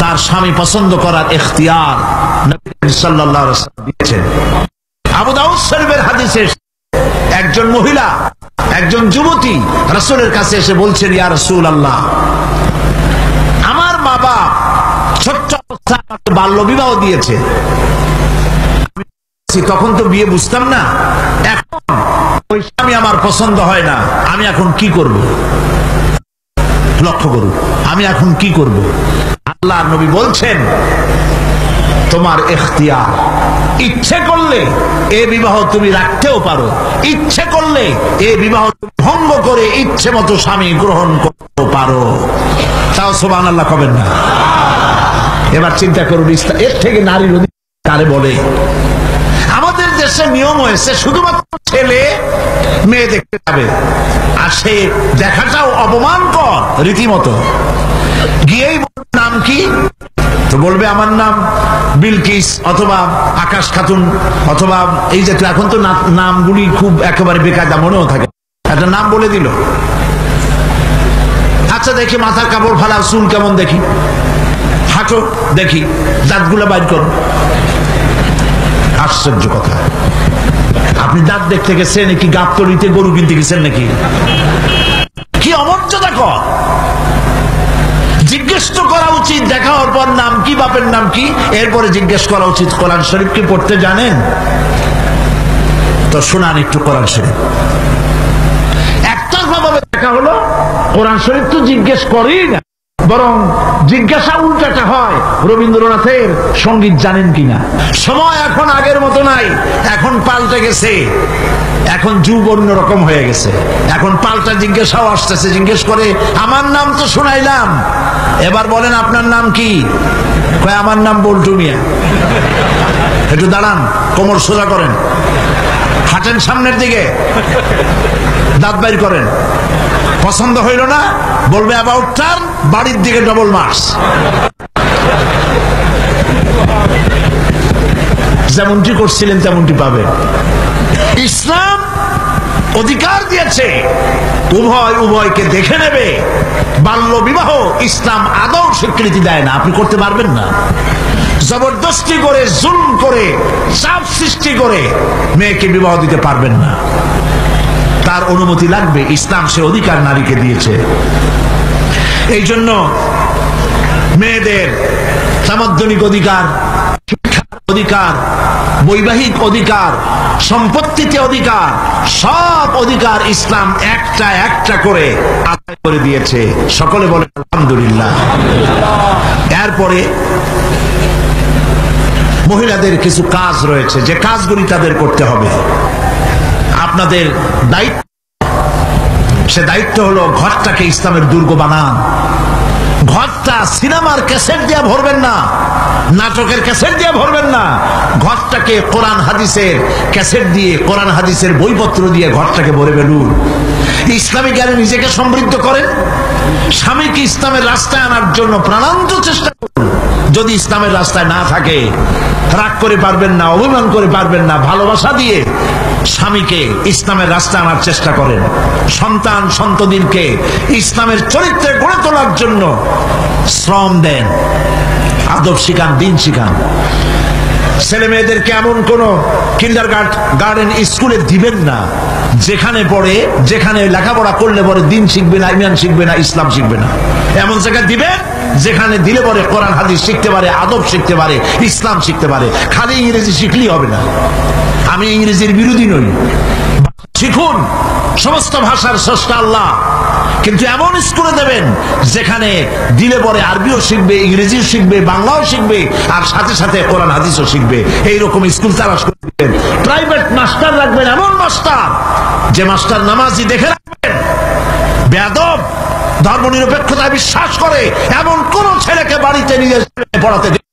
তার স্বামী পছন্দ করার ইখতিয়ার নবী সাল্লাল্লাহু আলাইহি ওয়াসাল্লাম দিয়েছেন। আবু দাউদ শরীফের হাদিসে একজন মহিলা, একজন যুবতী রাসূলের কাছে এসে বলছেন, ইয়া রাসূলুল্লাহ, আমার মা বাপ ছোট্ট অবস্থায় আমাকে বাল্য বিবাহ দিয়েছে। তখন তো বিয়ে বুঝতাম না, এখন ওই স্বামী আমার পছন্দ হয় না, আমি এখন কি করব? লক্ষ্য করুন, আমি এখন কি করব? আল্লাহর নবী বলছেন, তোমার ইখতিয়ার। ইচ্ছে করলে এ বিবাহ তুমি রাখতেও পারো, ইচ্ছে করলে এ বিবাহ ভঙ্গ করে ইচ্ছে মতো স্বামী গ্রহণ করতে পারো। তাও সুবহানাল্লাহ কবেন না? এবার চিন্তা করুন, এর থেকে নারীর অধিকার কারে বলে? আমাদের দেশে নিয়ম হয়েছে শুধুমাত্র ছেলে মেয়ে দেখতে যাবে, আর সে দেখাটাও অপমানকর রীতিমতো। গিয়েই নাম কি? তো বলবে আমার নাম বিলকিস অথবা আকাশ খাতুন অথবা এই জাতীয়। এখন তো নামগুলি খুব একেবারে বেকায়দা মনেও থাকে, একটা নাম বলে দিল। আচ্ছা দেখি মাথার কাপড় ফালা, চুল কেমন দেখি, হাঁটো দেখি, দাঁতগুলো বাইর করো। আশ্চর্য কথা, আপনি দাঁত দেখতে গেছেন নাকি গাবতলিতে গরু কিনতে গেছেন নাকি? কি অমর্যাদা কর! জিজ্ঞেস তো করা উচিত, দেখা হওয়ার পর নাম কি, বাপের নাম কি, এরপরে জিজ্ঞেস করা উচিত কোরআন শরীফ কি পড়তে জানেন? তো শোনান একটু কোরআন শরীফ। একতরফা ভাবে দেখা হলো, কোরআন শরীফ তো জিজ্ঞেস করেই না, বরং জিজ্ঞাসা উল্টাটা হয়, রবীন্দ্রনাথের সঙ্গীত জানেন কিনা। সময় এখন আগের মতো নাই, এখন পাল্টে গেছে, এখন যুগ অন্যরকম হয়ে গেছে। এখন পাল্টা জিজ্ঞাসাও আসতেছে, জিজ্ঞেস করে আমার নাম তো শুনাইলাম, এবার বলেন আপনার নাম কি? কয় আমার নাম বল্টু মিয়া। একটু দাঁড়ান, কোমর সোজা করেন, হাঁটেন সামনের দিকে, দাঁত বাইর করেন। পছন্দ হইল না, বলবে অ্যাবাউট টার্ন, বাড়ির দিকে ডবল মার্চ। যেমনটি করছিলেন তেমনটি পাবে। ইসলাম অধিকার দিয়েছে উভয়কে দেখে নেবে। বাল্য বিবাহ ইসলাম আদৌ স্বীকৃতি দেয় না, আপনি করতে পারবেন না। জবরদস্তি করে, জুলম করে, চাপ সৃষ্টি করে মেয়েকে বিবাহ দিতে পারবেন না, তার অনুমতি লাগবে। ইসলাম সে অধিকার নারীকে দিয়েছে। এই জন্য মেয়েদের সামাজিক অধিকার, শিক্ষার অধিকার, বৈবাহিক অধিকার, সম্পত্তিতে অধিকার, সব অধিকার ইসলাম একটা একটা করে আদায় করে দিয়েছে। সকলে বলে আলহামদুলিল্লাহ। এরপরে মহিলাদের কিছু কাজ রয়েছে, যে কাজগুলি তাদের করতে হবে। আপনাদের দায়িত্ব সে দায়িত্ব হলো ঘরটাকে ইসলামের দুর্গ বানান। ঘরটা সিনেমার ক্যাসেট দিয়ে ভরবেন না, নাটকের ক্যাসেট দিয়ে ভরবেন না, ঘরটাকে কোরআন হাদিসের ক্যাসেট দিয়ে, কোরআন হাদিসের বইপত্র দিয়ে ঘরটাকে ভরে ফেলুন। ইসলামী জ্ঞানে নিজেকে সমৃদ্ধ করেন, স্বামীকে ইসলামের রাস্তায় আনার জন্য প্রাণান্ত চেষ্টা করুন। যদি ইসলামের রাস্তায় না থাকে, রাগ করে পারবেন না, অভিমান করে পারবেন না, ভালোবাসা দিয়ে স্বামীকে ইসলামের রাস্তায় আনার চেষ্টা করেন। সন্তান সন্ততিকে ইসলামের চরিত্রে গড়ে তোলার জন্য শ্রম দেন, আদব শিখান, দিন শিখান। ছেলে মেয়েদেরকে এমন কোন কিন্ডারগার্টেন স্কুলে দিবেন না যেখানে পড়ে, যেখানে লেখাপড়া করলে পরে দিন শিখবে না, ইমান শিখবে না, ইসলাম শিখবে না। এমন জায়গায় দিবেন যেখানে দিলে পরে কোরআন হাদিস শিখতে পারে, আদব শিখতে পারে, ইসলাম শিখতে পারে। খালি ইংরেজি শিখলেই হবে না। আমি ইংরেজির বিরোধী নই, শিখুন, সমস্ত ভাষার স্রষ্টা আল্লাহ, কিন্তু এমন স্কুলে দেবেন যেখানে দিলে পরে আরবিও শিখবে, ইংরেজিও শিখবে, বাংলাও শিখবে, আর সাথে সাথে কোরআন হাদিসও শিখবে। এইরকম স্কুল তালাশ করে দিবেন। প্রাইভেট মাস্টার রাখবেন, এমন মাস্টার যে মাস্টার নামাজি দেখে রাখবেন, বেয়াদব, ধর্ম নিরপেক্ষতায় বিশ্বাস করে এমন কোন ছেলেকে বাড়িতে নিয়ে পড়াতে দিবেন।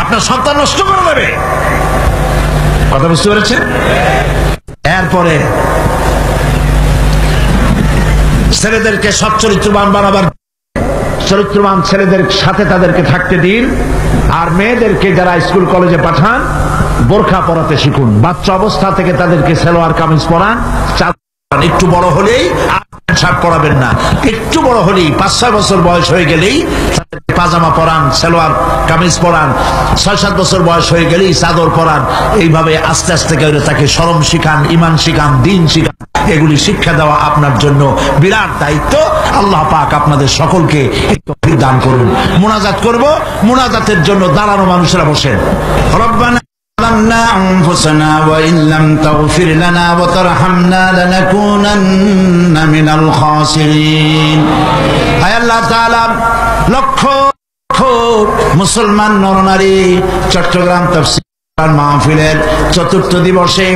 আপনার সন্তান নষ্ট করে দেবে। কথা বুঝতে পেরেছেন? এরপরে ছেলেদেরকে সৎ চরিত্রবান বানাবার, চরিত্রবান ছেলেদের সাথে তাদেরকে থাকতে দিন। আর মেয়েদেরকে যারা স্কুল কলেজে পাঠান, বোরখা পরাতে শিখুন। বাচ্চা অবস্থা থেকে তাদেরকে সালোয়ার কামিজ পরান। একটু বড় হলেই শার্ট পরাবেন না, একটু বড় হলেই 5-6 বছর বয়স হয়ে গেলেই পাজামা পরান, সালোয়ার কামিজ পরান। 6-7 বছর বয়স হয়ে গেলেই চাদর পরান। এইভাবে আস্তে আস্তে করে তাকে শরম শিখান, ইমান শিখান, দিন শিখান। এগুলি শিক্ষা দেওয়া আপনার জন্য বিরাট দায়িত্ব। আল্লাহ পাক আপনাদের সকলকে তৌফিক দান করুন। মুনাজাত করব, মুনাজাতের জন্য দাঁড়ানো মানুষেরা বসেন। রব্বানা ظلمنا أنفسنا وإن لم تغفر لنا وترحمنا لنكونن من الخاسرين। আয় আল্লাহ তাআলা, লক্ষ লক্ষ মুসলমান নরনারী চট্টগ্রাম তাফসীর মাহফিলের ৪র্থ দিবসে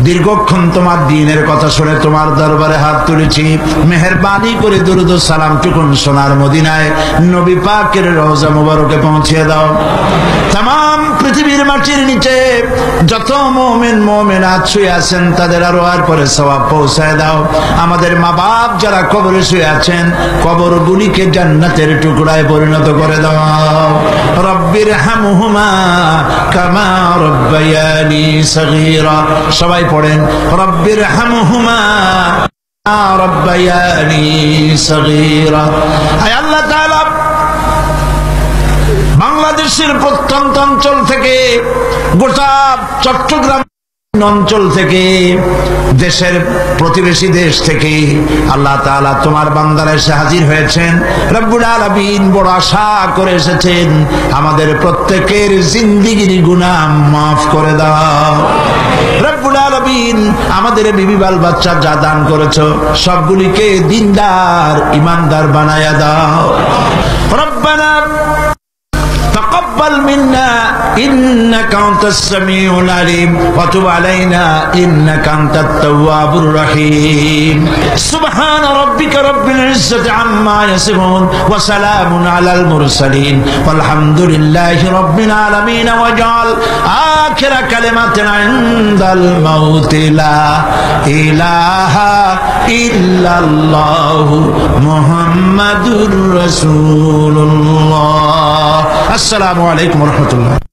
দীর্ঘক্ষণ তোমার দ্বীনের কথা শুনে তোমার দরবারে হাত তুলেছি। মেহেরবানি করে দুরূদ ও সালাম টুকুন সোনার মদিনায় নবী পাকের রওজা মুবারকে পৌঁছে দাও। তামাম পৃথিবীর মাটির নিচে যত মুমিন মুমিনাত শুয়ে আছেন তাদের আরো আর পরে সওয়াব পৌঁছায় দাও। আমাদের মা বাপ যারা কবরে শুয়ে আছেন, কবরগুলিকে জান্নাতের টুকরায় পরিণত করে দাও। রব্বির হামহুমা কামা রব্বায়ানি সগীরা। সবাই পড়েন, রব্বির হামহুমা রব্বায়ানি সগীরা। আয় আল্লাহ তাআলা, বাংলাদেশের প্রত্যন্ত অঞ্চল থেকে, গোটা চট্টগ্রাম অঞ্চল থেকে, দেশের প্রতিবেশী দেশ থেকে আল্লাহ তাআলা তোমার বান্দারা এসে হাজির হয়েছেন। রব্বুল আলামিন বড় আশা করে এসেছেন, আমাদের প্রত্যেকের জিন্দেগির গুনাহ মাফ করে দাও। রব্বুল আলামিন আমাদের বিবি বাল বাচ্চা যা দান করেছো সবগুলিকে দিনদার ইমানদার বানায়া দাও। রব্বানা تقبل منا إنك أنت السميع العليم وتب علينا إنك أنت التواب الرحيم سبحان ربك رب العزة عما يصفون وسلام على المرسلين والحمد لله رب العالمين واجعل آخر كلمة عند الموت لا إله إلا الله محمد رسول الله। আসসালামু আলাইকুম ওয়া রাহমাতুল্লাহ।